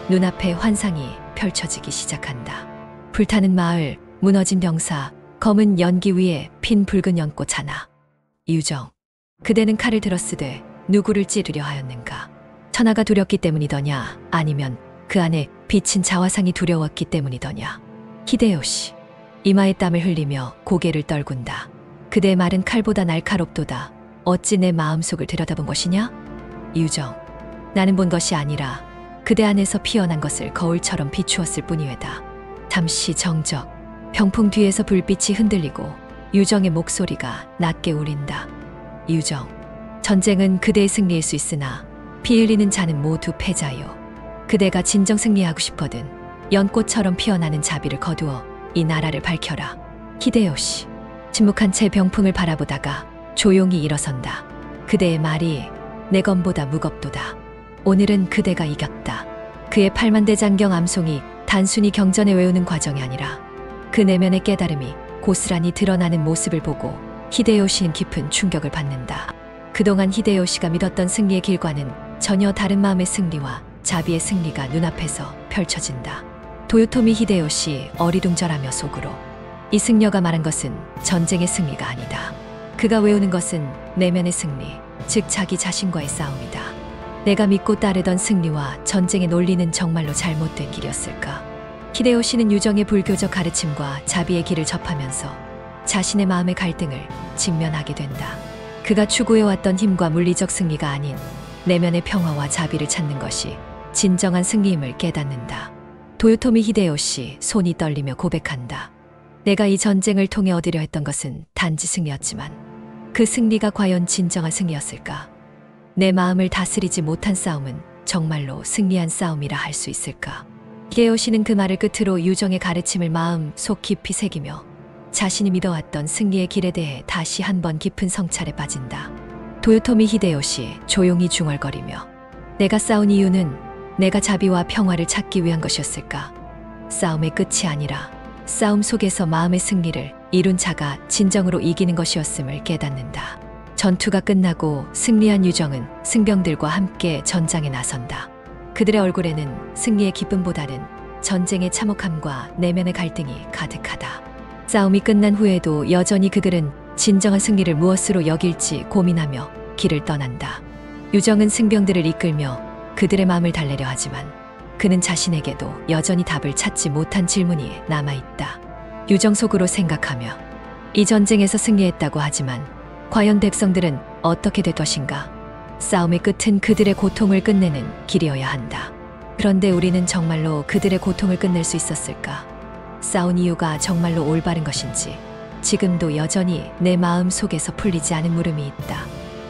눈앞에 환상이 펼쳐지기 시작한다. 불타는 마을, 무너진 병사, 검은 연기 위에 핀 붉은 연꽃 하나. 유정, 그대는 칼을 들었으되 누구를 찌르려 하였는가? 천하가 두렵기 때문이더냐? 아니면 그 안에 비친 자화상이 두려웠기 때문이더냐? 히데요시, 이마에 땀을 흘리며 고개를 떨군다. 그대의 말은 칼보다 날카롭도다. 어찌 내 마음속을 들여다본 것이냐? 유정, 나는 본 것이 아니라 그대 안에서 피어난 것을 거울처럼 비추었을 뿐이외다. 잠시 정적, 병풍 뒤에서 불빛이 흔들리고 유정의 목소리가 낮게 울린다. 유정, 전쟁은 그대의 승리일 수 있으나 피 흘리는 자는 모두 패자요. 그대가 진정 승리하고 싶거든 연꽃처럼 피어나는 자비를 거두어 이 나라를 밝혀라. 히데요시, 침묵한 채 병풍을 바라보다가 조용히 일어선다. 그대의 말이 내 검보다 무겁도다. 오늘은 그대가 이겼다. 그의 팔만대장경 암송이 단순히 경전에 외우는 과정이 아니라 그 내면의 깨달음이 고스란히 드러나는 모습을 보고 히데요시는 깊은 충격을 받는다. 그동안 히데요시가 믿었던 승리의 길과는 전혀 다른 마음의 승리와 자비의 승리가 눈앞에서 펼쳐진다. 도요토미 히데요시 어리둥절하며 속으로 이 승려가 말한 것은 전쟁의 승리가 아니다. 그가 외우는 것은 내면의 승리, 즉 자기 자신과의 싸움이다. 내가 믿고 따르던 승리와 전쟁의 논리는 정말로 잘못된 길이었을까? 히데요시는 유정의 불교적 가르침과 자비의 길을 접하면서 자신의 마음의 갈등을 직면하게 된다. 그가 추구해왔던 힘과 물리적 승리가 아닌 내면의 평화와 자비를 찾는 것이 진정한 승리임을 깨닫는다. 도요토미 히데요시 손이 떨리며 고백한다. 내가 이 전쟁을 통해 얻으려 했던 것은 단지 승리였지만 그 승리가 과연 진정한 승리였을까? 내 마음을 다스리지 못한 싸움은 정말로 승리한 싸움이라 할 수 있을까? 히데요시는 그 말을 끝으로 유정의 가르침을 마음 속 깊이 새기며 자신이 믿어왔던 승리의 길에 대해 다시 한번 깊은 성찰에 빠진다. 도요토미 히데요시 조용히 중얼거리며 내가 싸운 이유는 내가 자비와 평화를 찾기 위한 것이었을까? 싸움의 끝이 아니라 싸움 속에서 마음의 승리를 이룬 자가 진정으로 이기는 것이었음을 깨닫는다. 전투가 끝나고 승리한 유정은 승병들과 함께 전장에 나선다. 그들의 얼굴에는 승리의 기쁨보다는 전쟁의 참혹함과 내면의 갈등이 가득하다. 싸움이 끝난 후에도 여전히 그들은 진정한 승리를 무엇으로 여길지 고민하며 길을 떠난다. 유정은 승병들을 이끌며 그들의 마음을 달래려 하지만 그는 자신에게도 여전히 답을 찾지 못한 질문이 남아있다. 유정 속으로 생각하며 이 전쟁에서 승리했다고 하지만 과연 백성들은 어떻게 될 것인가? 싸움의 끝은 그들의 고통을 끝내는 길이어야 한다. 그런데 우리는 정말로 그들의 고통을 끝낼 수 있었을까? 싸운 이유가 정말로 올바른 것인지 지금도 여전히 내 마음 속에서 풀리지 않은 물음이 있다.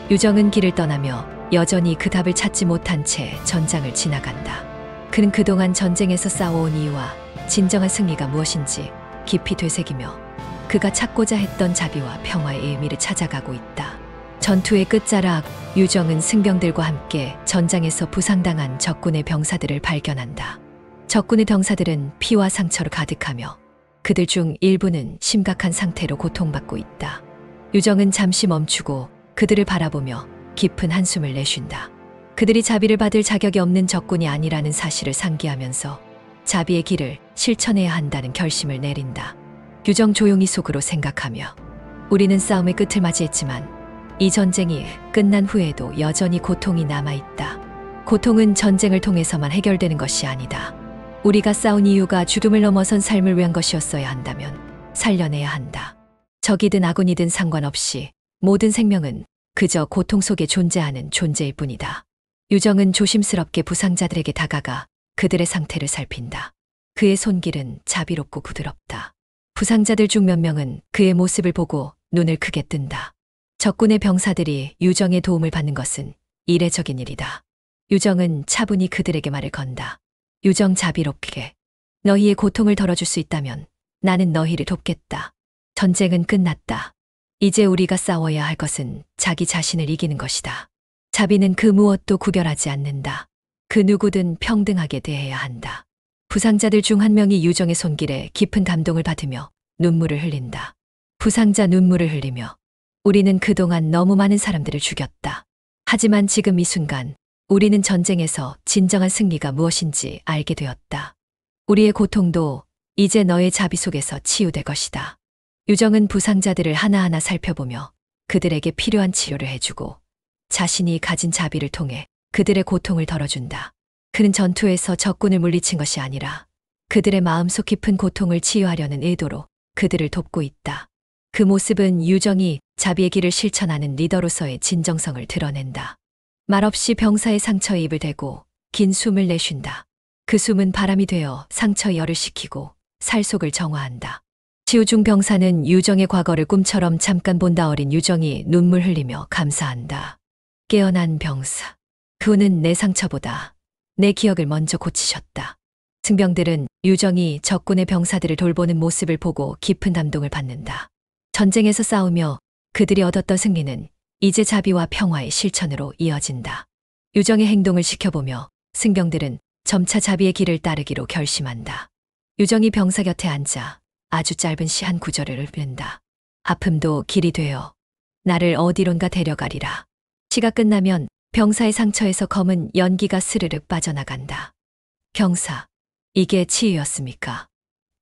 유정은 길을 떠나며 여전히 그 답을 찾지 못한 채 전장을 지나간다. 그는 그동안 전쟁에서 싸워온 이유와 진정한 승리가 무엇인지 깊이 되새기며 그가 찾고자 했던 자비와 평화의 의미를 찾아가고 있다. 전투의 끝자락, 유정은 승병들과 함께 전장에서 부상당한 적군의 병사들을 발견한다. 적군의 병사들은 피와 상처로 가득하며 그들 중 일부는 심각한 상태로 고통받고 있다. 유정은 잠시 멈추고 그들을 바라보며 깊은 한숨을 내쉰다. 그들이 자비를 받을 자격이 없는 적군이 아니라는 사실을 상기하면서 자비의 길을 실천해야 한다는 결심을 내린다. 유정 조용히 속으로 생각하며 우리는 싸움의 끝을 맞이했지만 이 전쟁이 끝난 후에도 여전히 고통이 남아있다. 고통은 전쟁을 통해서만 해결되는 것이 아니다. 우리가 싸운 이유가 죽음을 넘어선 삶을 위한 것이었어야 한다면 살려내야 한다. 적이든 아군이든 상관없이 모든 생명은 그저 고통 속에 존재하는 존재일 뿐이다. 유정은 조심스럽게 부상자들에게 다가가 그들의 상태를 살핀다. 그의 손길은 자비롭고 부드럽다. 부상자들 중 몇 명은 그의 모습을 보고 눈을 크게 뜬다. 적군의 병사들이 유정의 도움을 받는 것은 이례적인 일이다. 유정은 차분히 그들에게 말을 건다. 유정 자비롭게. 너희의 고통을 덜어줄 수 있다면 나는 너희를 돕겠다. 전쟁은 끝났다. 이제 우리가 싸워야 할 것은 자기 자신을 이기는 것이다. 자비는 그 무엇도 구별하지 않는다. 그 누구든 평등하게 대해야 한다. 부상자들 중 한 명이 유정의 손길에 깊은 감동을 받으며 눈물을 흘린다. 부상자 눈물을 흘리며 우리는 그동안 너무 많은 사람들을 죽였다. 하지만 지금 이 순간 우리는 전쟁에서 진정한 승리가 무엇인지 알게 되었다. 우리의 고통도 이제 너의 자비 속에서 치유될 것이다. 유정은 부상자들을 하나하나 살펴보며 그들에게 필요한 치료를 해주고 자신이 가진 자비를 통해 그들의 고통을 덜어준다. 그는 전투에서 적군을 물리친 것이 아니라 그들의 마음속 깊은 고통을 치유하려는 의도로 그들을 돕고 있다. 그 모습은 유정이 자비의 길을 실천하는 리더로서의 진정성을 드러낸다. 말없이 병사의 상처에 입을 대고 긴 숨을 내쉰다. 그 숨은 바람이 되어 상처에 열을 식히고 살속을 정화한다. 치유 중 병사는 유정의 과거를 꿈처럼 잠깐 본다. 어린 유정이 눈물 흘리며 감사한다. 깨어난 병사. 그는 내 상처보다 내 기억을 먼저 고치셨다. 승병들은 유정이 적군의 병사들을 돌보는 모습을 보고 깊은 감동을 받는다. 전쟁에서 싸우며 그들이 얻었던 승리는 이제 자비와 평화의 실천으로 이어진다. 유정의 행동을 지켜보며 승병들은 점차 자비의 길을 따르기로 결심한다. 유정이 병사 곁에 앉아 아주 짧은 시 한 구절을 읊는다. 아픔도 길이 되어 나를 어디론가 데려가리라. 시가 끝나면 병사의 상처에서 검은 연기가 스르륵 빠져나간다. 경사, 이게 치유였습니까?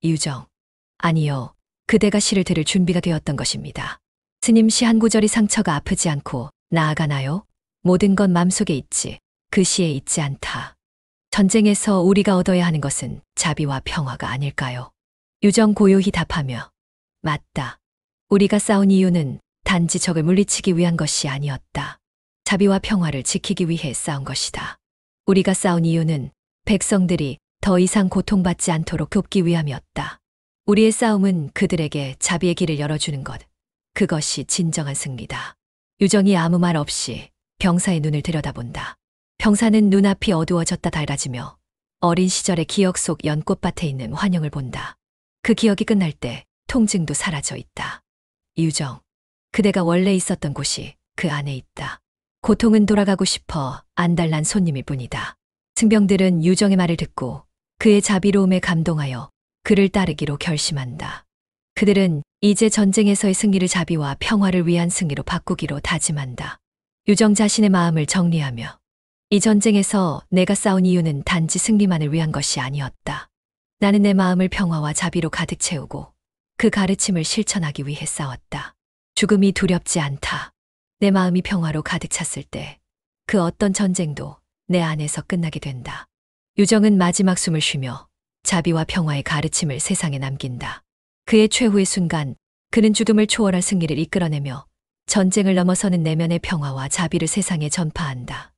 유정, 아니요. 그대가 시를 들을 준비가 되었던 것입니다. 스님 시 한 구절이 상처가 아프지 않고 나아가나요? 모든 건 맘속에 있지 그 시에 있지 않다. 전쟁에서 우리가 얻어야 하는 것은 자비와 평화가 아닐까요? 유정 고요히 답하며 맞다. 우리가 싸운 이유는 단지 적을 물리치기 위한 것이 아니었다. 자비와 평화를 지키기 위해 싸운 것이다. 우리가 싸운 이유는 백성들이 더 이상 고통받지 않도록 돕기 위함이었다. 우리의 싸움은 그들에게 자비의 길을 열어주는 것. 그것이 진정한 승리다. 유정이 아무 말 없이 병사의 눈을 들여다본다. 병사는 눈앞이 어두워졌다 달라지며 어린 시절의 기억 속 연꽃밭에 있는 환영을 본다. 그 기억이 끝날 때 통증도 사라져 있다. 유정, 그대가 원래 있었던 곳이 그 안에 있다. 고통은 돌아가고 싶어 안달난 손님일 뿐이다. 승병들은 유정의 말을 듣고 그의 자비로움에 감동하여 그를 따르기로 결심한다. 그들은 이제 전쟁에서의 승리를 자비와 평화를 위한 승리로 바꾸기로 다짐한다. 유정 자신의 마음을 정리하며 이 전쟁에서 내가 싸운 이유는 단지 승리만을 위한 것이 아니었다. 나는 내 마음을 평화와 자비로 가득 채우고 그 가르침을 실천하기 위해 싸웠다. 죽음이 두렵지 않다. 내 마음이 평화로 가득 찼을 때 그 어떤 전쟁도 내 안에서 끝나게 된다. 유정은 마지막 숨을 쉬며 자비와 평화의 가르침을 세상에 남긴다. 그의 최후의 순간 그는 죽음을 초월할 승리를 이끌어내며 전쟁을 넘어서는 내면의 평화와 자비를 세상에 전파한다.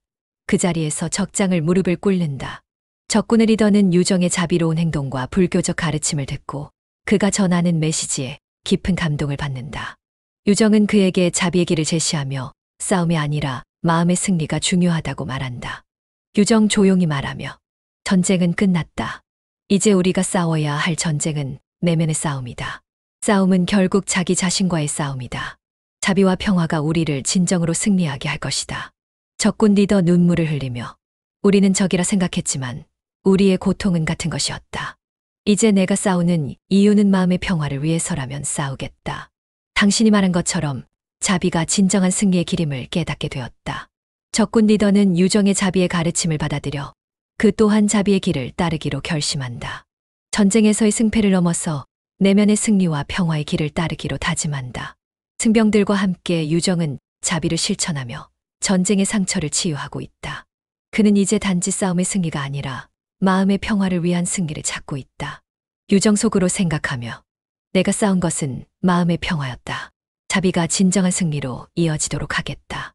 그 자리에서 적장을 무릎을 꿇는다. 적군의 리더는 유정의 자비로운 행동과 불교적 가르침을 듣고 그가 전하는 메시지에 깊은 감동을 받는다. 유정은 그에게 자비의 길을 제시하며 싸움이 아니라 마음의 승리가 중요하다고 말한다. 유정 조용히 말하며 전쟁은 끝났다. 이제 우리가 싸워야 할 전쟁은 내면의 싸움이다. 싸움은 결국 자기 자신과의 싸움이다. 자비와 평화가 우리를 진정으로 승리하게 할 것이다. 적군 리더 눈물을 흘리며 우리는 적이라 생각했지만 우리의 고통은 같은 것이었다. 이제 내가 싸우는 이유는 마음의 평화를 위해서라면 싸우겠다. 당신이 말한 것처럼 자비가 진정한 승리의 길임을 깨닫게 되었다. 적군 리더는 유정의 자비의 가르침을 받아들여 그 또한 자비의 길을 따르기로 결심한다. 전쟁에서의 승패를 넘어서 내면의 승리와 평화의 길을 따르기로 다짐한다. 승병들과 함께 유정은 자비를 실천하며 전쟁의 상처를 치유하고 있다. 그는 이제 단지 싸움의 승리가 아니라 마음의 평화를 위한 승리를 찾고 있다. 유정 속으로 생각하며 내가 싸운 것은 마음의 평화였다. 자비가 진정한 승리로 이어지도록 하겠다.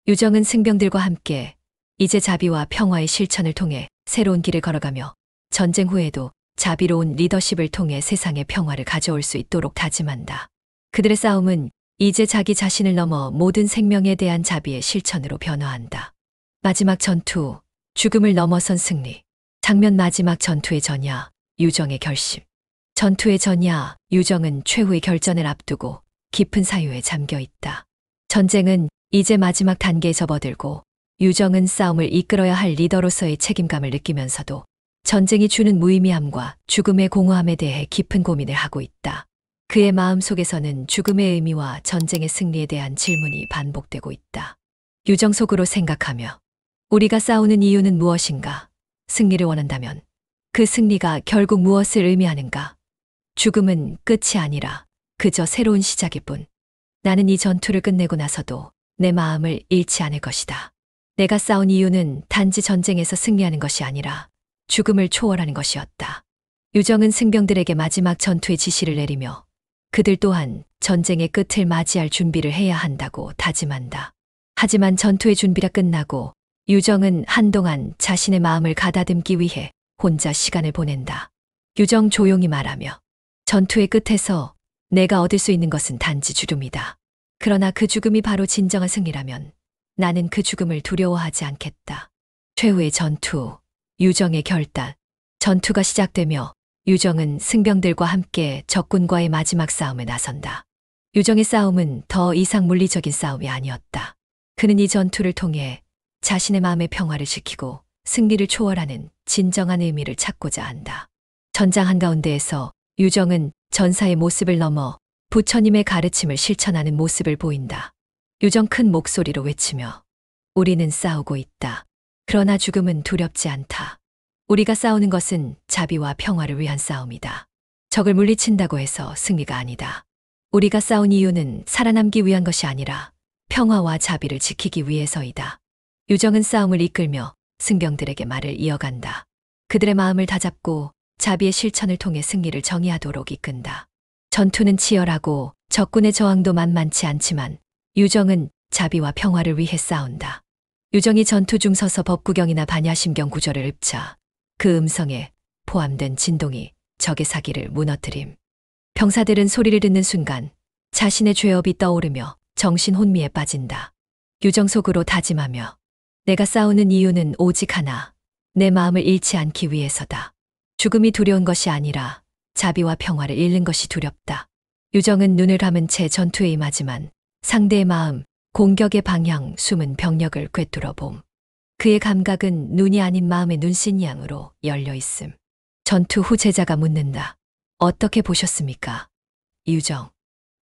유정은 승병들과 함께 이제 자비와 평화의 실천을 통해 새로운 길을 걸어가며 전쟁 후에도 자비로운 리더십을 통해 세상에 평화를 가져올 수 있도록 다짐한다. 그들의 싸움은 이제 자기 자신을 넘어 모든 생명에 대한 자비의 실천으로 변화한다. 마지막 전투, 죽음을 넘어선 승리. 장면 마지막 전투의 전야, 유정의 결심. 전투의 전야, 유정은 최후의 결전을 앞두고 깊은 사유에 잠겨 있다. 전쟁은 이제 마지막 단계에 접어들고 유정은 싸움을 이끌어야 할 리더로서의 책임감을 느끼면서도 전쟁이 주는 무의미함과 죽음의 공허함에 대해 깊은 고민을 하고 있다. 그의 마음속에서는 죽음의 의미와 전쟁의 승리에 대한 질문이 반복되고 있다. 유정 속으로 생각하며 우리가 싸우는 이유는 무엇인가? 승리를 원한다면 그 승리가 결국 무엇을 의미하는가? 죽음은 끝이 아니라 그저 새로운 시작일 뿐. 나는 이 전투를 끝내고 나서도 내 마음을 잃지 않을 것이다. 내가 싸운 이유는 단지 전쟁에서 승리하는 것이 아니라 죽음을 초월하는 것이었다. 유정은 승병들에게 마지막 전투의 지시를 내리며 그들 또한 전쟁의 끝을 맞이할 준비를 해야 한다고 다짐한다. 하지만 전투의 준비가 끝나고 유정은 한동안 자신의 마음을 가다듬기 위해 혼자 시간을 보낸다. 유정 조용히 말하며 전투의 끝에서 내가 얻을 수 있는 것은 단지 죽음이다. 그러나 그 죽음이 바로 진정한 승리라면 나는 그 죽음을 두려워하지 않겠다. 최후의 전투, 유정의 결단. 전투가 시작되며 유정은 승병들과 함께 적군과의 마지막 싸움에 나선다. 유정의 싸움은 더 이상 물리적인 싸움이 아니었다. 그는 이 전투를 통해 자신의 마음의 평화를 지키고 승리를 초월하는 진정한 의미를 찾고자 한다. 전장 한가운데에서 유정은 전사의 모습을 넘어 부처님의 가르침을 실천하는 모습을 보인다. 유정 큰 목소리로 외치며 우리는 싸우고 있다. 그러나 죽음은 두렵지 않다. 우리가 싸우는 것은 자비와 평화를 위한 싸움이다. 적을 물리친다고 해서 승리가 아니다. 우리가 싸운 이유는 살아남기 위한 것이 아니라 평화와 자비를 지키기 위해서이다. 유정은 싸움을 이끌며 승병들에게 말을 이어간다. 그들의 마음을 다잡고 자비의 실천을 통해 승리를 정의하도록 이끈다. 전투는 치열하고 적군의 저항도 만만치 않지만 유정은 자비와 평화를 위해 싸운다. 유정이 전투 중 서서 법구경이나 반야심경 구절을 읊자 그 음성에 포함된 진동이 적의 사기를 무너뜨림. 병사들은 소리를 듣는 순간 자신의 죄업이 떠오르며 정신 혼미에 빠진다. 유정 속으로 다짐하며 내가 싸우는 이유는 오직 하나. 내 마음을 잃지 않기 위해서다. 죽음이 두려운 것이 아니라 자비와 평화를 잃는 것이 두렵다. 유정은 눈을 감은 채 전투에 임하지만 상대의 마음, 공격의 방향, 숨은 병력을 꿰뚫어 봄. 그의 감각은 눈이 아닌 마음의 눈신 양으로 열려 있음. 전투 후 제자가 묻는다. 어떻게 보셨습니까? 유정.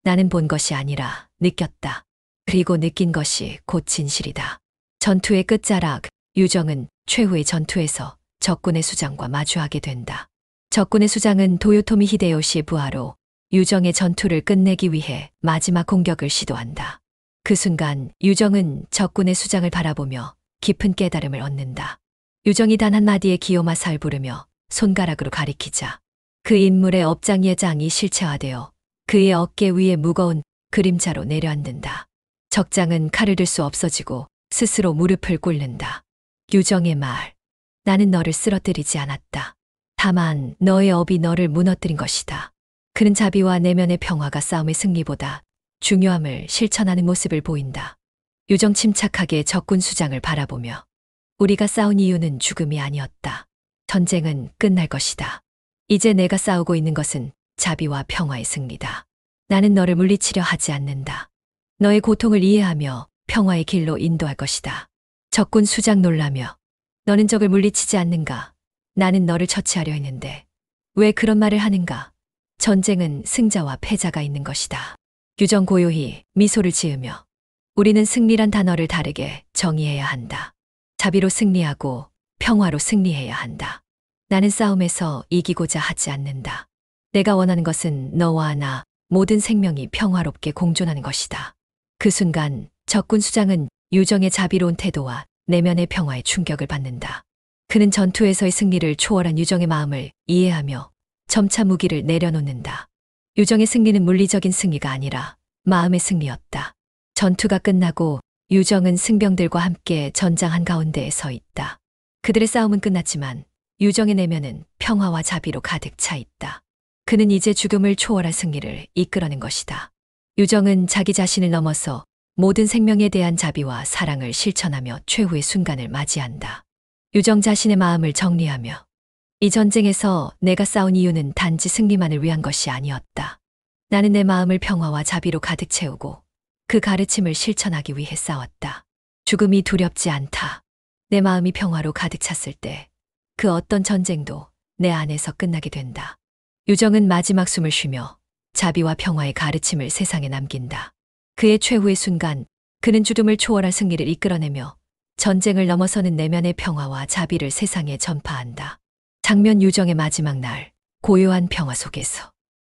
나는 본 것이 아니라 느꼈다. 그리고 느낀 것이 곧 진실이다. 전투의 끝자락, 유정은 최후의 전투에서 적군의 수장과 마주하게 된다. 적군의 수장은 도요토미 히데요시 부하로 유정의 전투를 끝내기 위해 마지막 공격을 시도한다. 그 순간 유정은 적군의 수장을 바라보며 깊은 깨달음을 얻는다. 유정이 단 한마디의 기요마사를 부르며 손가락으로 가리키자 그 인물의 업장예장이 실체화되어 그의 어깨 위에 무거운 그림자로 내려앉는다. 적장은 칼을 들 수 없어지고 스스로 무릎을 꿇는다. 유정의 말. 나는 너를 쓰러뜨리지 않았다. 다만 너의 업이 너를 무너뜨린 것이다. 그는 자비와 내면의 평화가 싸움의 승리보다 중요함을 실천하는 모습을 보인다. 유정 침착하게 적군 수장을 바라보며 우리가 싸운 이유는 죽음이 아니었다. 전쟁은 끝날 것이다. 이제 내가 싸우고 있는 것은 자비와 평화의 승리다. 나는 너를 물리치려 하지 않는다. 너의 고통을 이해하며 평화의 길로 인도할 것이다. 적군 수장 놀라며 너는 적을 물리치지 않는가? 나는 너를 처치하려 했는데 왜 그런 말을 하는가? 전쟁은 승자와 패자가 있는 것이다. 유정 고요히 미소를 지으며 우리는 승리란 단어를 다르게 정의해야 한다. 자비로 승리하고 평화로 승리해야 한다. 나는 싸움에서 이기고자 하지 않는다. 내가 원하는 것은 너와 나 모든 생명이 평화롭게 공존하는 것이다. 그 순간 적군 수장은 유정의 자비로운 태도와 내면의 평화에 충격을 받는다. 그는 전투에서의 승리를 초월한 유정의 마음을 이해하며 점차 무기를 내려놓는다. 유정의 승리는 물리적인 승리가 아니라 마음의 승리였다. 전투가 끝나고 유정은 승병들과 함께 전장 한가운데에 서 있다. 그들의 싸움은 끝났지만 유정의 내면은 평화와 자비로 가득 차 있다. 그는 이제 죽음을 초월한 승리를 이끌어낸 것이다. 유정은 자기 자신을 넘어서 모든 생명에 대한 자비와 사랑을 실천하며 최후의 순간을 맞이한다. 유정 자신의 마음을 정리하며 이 전쟁에서 내가 싸운 이유는 단지 승리만을 위한 것이 아니었다. 나는 내 마음을 평화와 자비로 가득 채우고 그 가르침을 실천하기 위해 싸웠다. 죽음이 두렵지 않다. 내 마음이 평화로 가득 찼을 때 그 어떤 전쟁도 내 안에서 끝나게 된다. 유정은 마지막 숨을 쉬며 자비와 평화의 가르침을 세상에 남긴다. 그의 최후의 순간 그는 죽음을 초월한 승리를 이끌어내며 전쟁을 넘어서는 내면의 평화와 자비를 세상에 전파한다. 장면 유정의 마지막 날, 고요한 평화 속에서.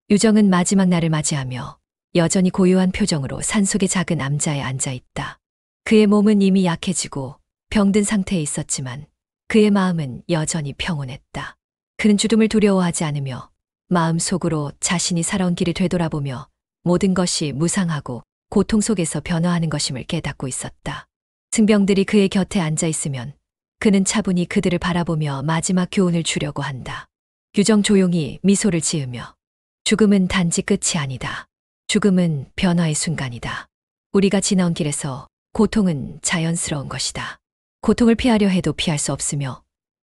유정은 마지막 날을 맞이하며 여전히 고요한 표정으로 산속의 작은 암자에 앉아 있다. 그의 몸은 이미 약해지고 병든 상태에 있었지만 그의 마음은 여전히 평온했다. 그는 죽음을 두려워하지 않으며 마음속으로 자신이 살아온 길을 되돌아보며 모든 것이 무상하고 고통 속에서 변화하는 것임을 깨닫고 있었다. 승병들이 그의 곁에 앉아 있으면 그는 차분히 그들을 바라보며 마지막 교훈을 주려고 한다. 유정 조용히 미소를 지으며 죽음은 단지 끝이 아니다. 죽음은 변화의 순간이다. 우리가 지나온 길에서 고통은 자연스러운 것이다. 고통을 피하려 해도 피할 수 없으며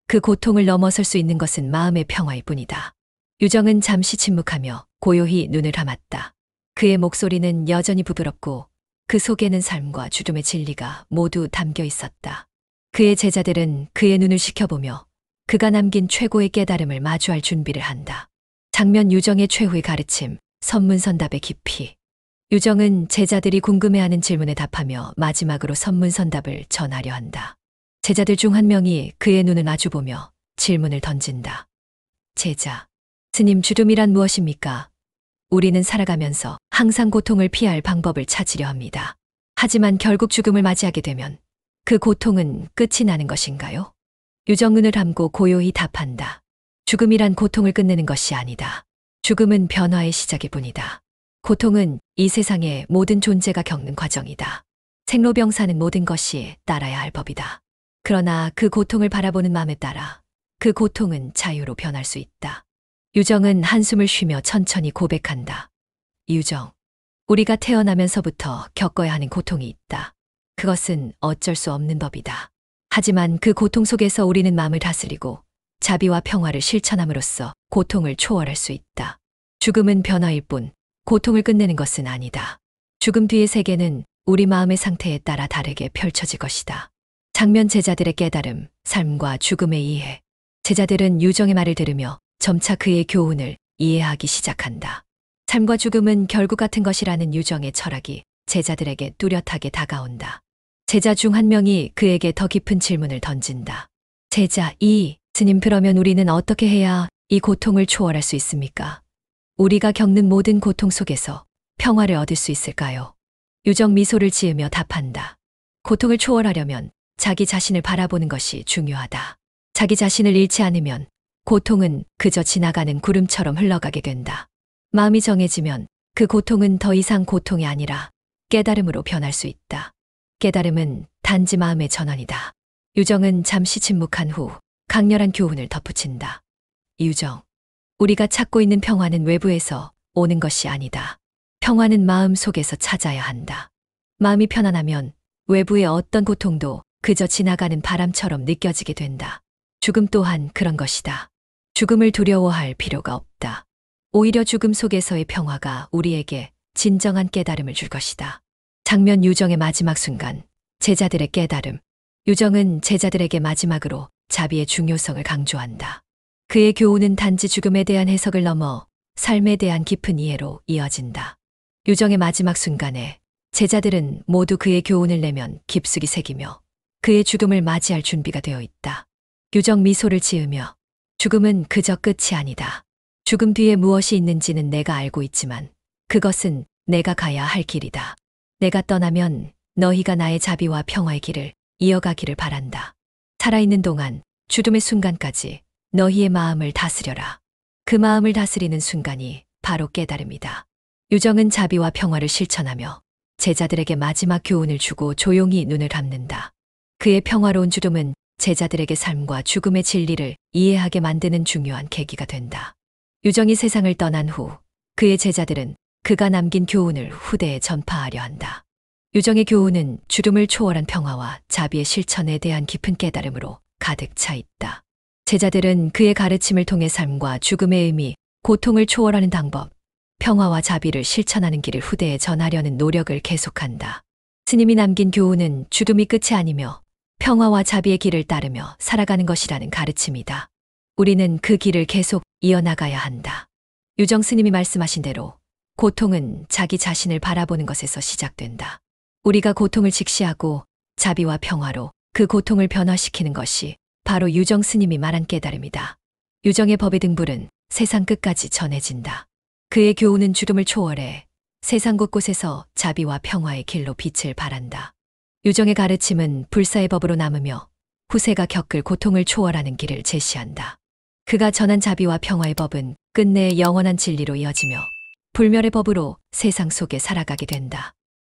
그 고통을 넘어설 수 있는 것은 마음의 평화일 뿐이다. 유정은 잠시 침묵하며 고요히 눈을 감았다. 그의 목소리는 여전히 부드럽고 그 속에는 삶과 죽음의 진리가 모두 담겨 있었다. 그의 제자들은 그의 눈을 지켜보며 그가 남긴 최고의 깨달음을 마주할 준비를 한다. 장면 유정의 최후의 가르침, 선문선답의 깊이. 유정은 제자들이 궁금해하는 질문에 답하며 마지막으로 선문선답을 전하려 한다. 제자들 중 한 명이 그의 눈을 마주보며 질문을 던진다. 제자, 스님 죽음이란 무엇입니까? 우리는 살아가면서 항상 고통을 피할 방법을 찾으려 합니다. 하지만 결국 죽음을 맞이하게 되면 그 고통은 끝이 나는 것인가요? 유정 눈을 감고 고요히 답한다. 죽음이란 고통을 끝내는 것이 아니다. 죽음은 변화의 시작일 뿐이다. 고통은 이 세상의 모든 존재가 겪는 과정이다. 생로병사는 모든 것이 따라야 할 법이다. 그러나 그 고통을 바라보는 마음에 따라 그 고통은 자유로 변할 수 있다. 유정은 한숨을 쉬며 천천히 고백한다. 유정, 우리가 태어나면서부터 겪어야 하는 고통이 있다. 그것은 어쩔 수 없는 법이다. 하지만 그 고통 속에서 우리는 마음을 다스리고 자비와 평화를 실천함으로써 고통을 초월할 수 있다. 죽음은 변화일 뿐 고통을 끝내는 것은 아니다. 죽음 뒤의 세계는 우리 마음의 상태에 따라 다르게 펼쳐질 것이다. 장면 제자들의 깨달음, 삶과 죽음의 이해. 제자들은 유정의 말을 들으며 점차 그의 교훈을 이해하기 시작한다. 삶과 죽음은 결국 같은 것이라는 유정의 철학이 제자들에게 뚜렷하게 다가온다. 제자 중 한 명이 그에게 더 깊은 질문을 던진다. 제자 2, 스님 그러면 우리는 어떻게 해야 이 고통을 초월할 수 있습니까? 우리가 겪는 모든 고통 속에서 평화를 얻을 수 있을까요? 유정 미소를 지으며 답한다. 고통을 초월하려면 자기 자신을 바라보는 것이 중요하다. 자기 자신을 잃지 않으면 고통은 그저 지나가는 구름처럼 흘러가게 된다. 마음이 정해지면 그 고통은 더 이상 고통이 아니라 깨달음으로 변할 수 있다. 깨달음은 단지 마음의 전환이다. 유정은 잠시 침묵한 후 강렬한 교훈을 덧붙인다. 유정, 우리가 찾고 있는 평화는 외부에서 오는 것이 아니다. 평화는 마음 속에서 찾아야 한다. 마음이 편안하면 외부의 어떤 고통도 그저 지나가는 바람처럼 느껴지게 된다. 죽음 또한 그런 것이다. 죽음을 두려워할 필요가 없다. 오히려 죽음 속에서의 평화가 우리에게 진정한 깨달음을 줄 것이다. 장면 유정의 마지막 순간, 제자들의 깨달음. 유정은 제자들에게 마지막으로 자비의 중요성을 강조한다. 그의 교훈은 단지 죽음에 대한 해석을 넘어 삶에 대한 깊은 이해로 이어진다. 유정의 마지막 순간에 제자들은 모두 그의 교훈을 내면 깊숙이 새기며 그의 죽음을 맞이할 준비가 되어 있다. 유정 미소를 지으며 죽음은 그저 끝이 아니다. 죽음 뒤에 무엇이 있는지는 내가 알고 있지만 그것은 내가 가야 할 길이다. 내가 떠나면 너희가 나의 자비와 평화의 길을 이어가기를 바란다. 살아있는 동안 죽음의 순간까지 너희의 마음을 다스려라. 그 마음을 다스리는 순간이 바로 깨달음이다. 유정은 자비와 평화를 실천하며 제자들에게 마지막 교훈을 주고 조용히 눈을 감는다. 그의 평화로운 죽음은 제자들에게 삶과 죽음의 진리를 이해하게 만드는 중요한 계기가 된다. 유정이 세상을 떠난 후 그의 제자들은 그가 남긴 교훈을 후대에 전파하려 한다. 유정의 교훈은 죽음을 초월한 평화와 자비의 실천에 대한 깊은 깨달음으로 가득 차 있다. 제자들은 그의 가르침을 통해 삶과 죽음의 의미, 고통을 초월하는 방법, 평화와 자비를 실천하는 길을 후대에 전하려는 노력을 계속한다. 스님이 남긴 교훈은 죽음이 끝이 아니며 평화와 자비의 길을 따르며 살아가는 것이라는 가르침이다. 우리는 그 길을 계속 이어나가야 한다. 유정 스님이 말씀하신 대로 고통은 자기 자신을 바라보는 것에서 시작된다. 우리가 고통을 직시하고 자비와 평화로 그 고통을 변화시키는 것이 바로 유정 스님이 말한 깨달음이다. 유정의 법의 등불은 세상 끝까지 전해진다. 그의 교훈은 죽음을 초월해 세상 곳곳에서 자비와 평화의 길로 빛을 발한다. 유정의 가르침은 불사의 법으로 남으며 후세가 겪을 고통을 초월하는 길을 제시한다. 그가 전한 자비와 평화의 법은 끝내 영원한 진리로 이어지며 불멸의 법으로 세상 속에 살아가게 된다.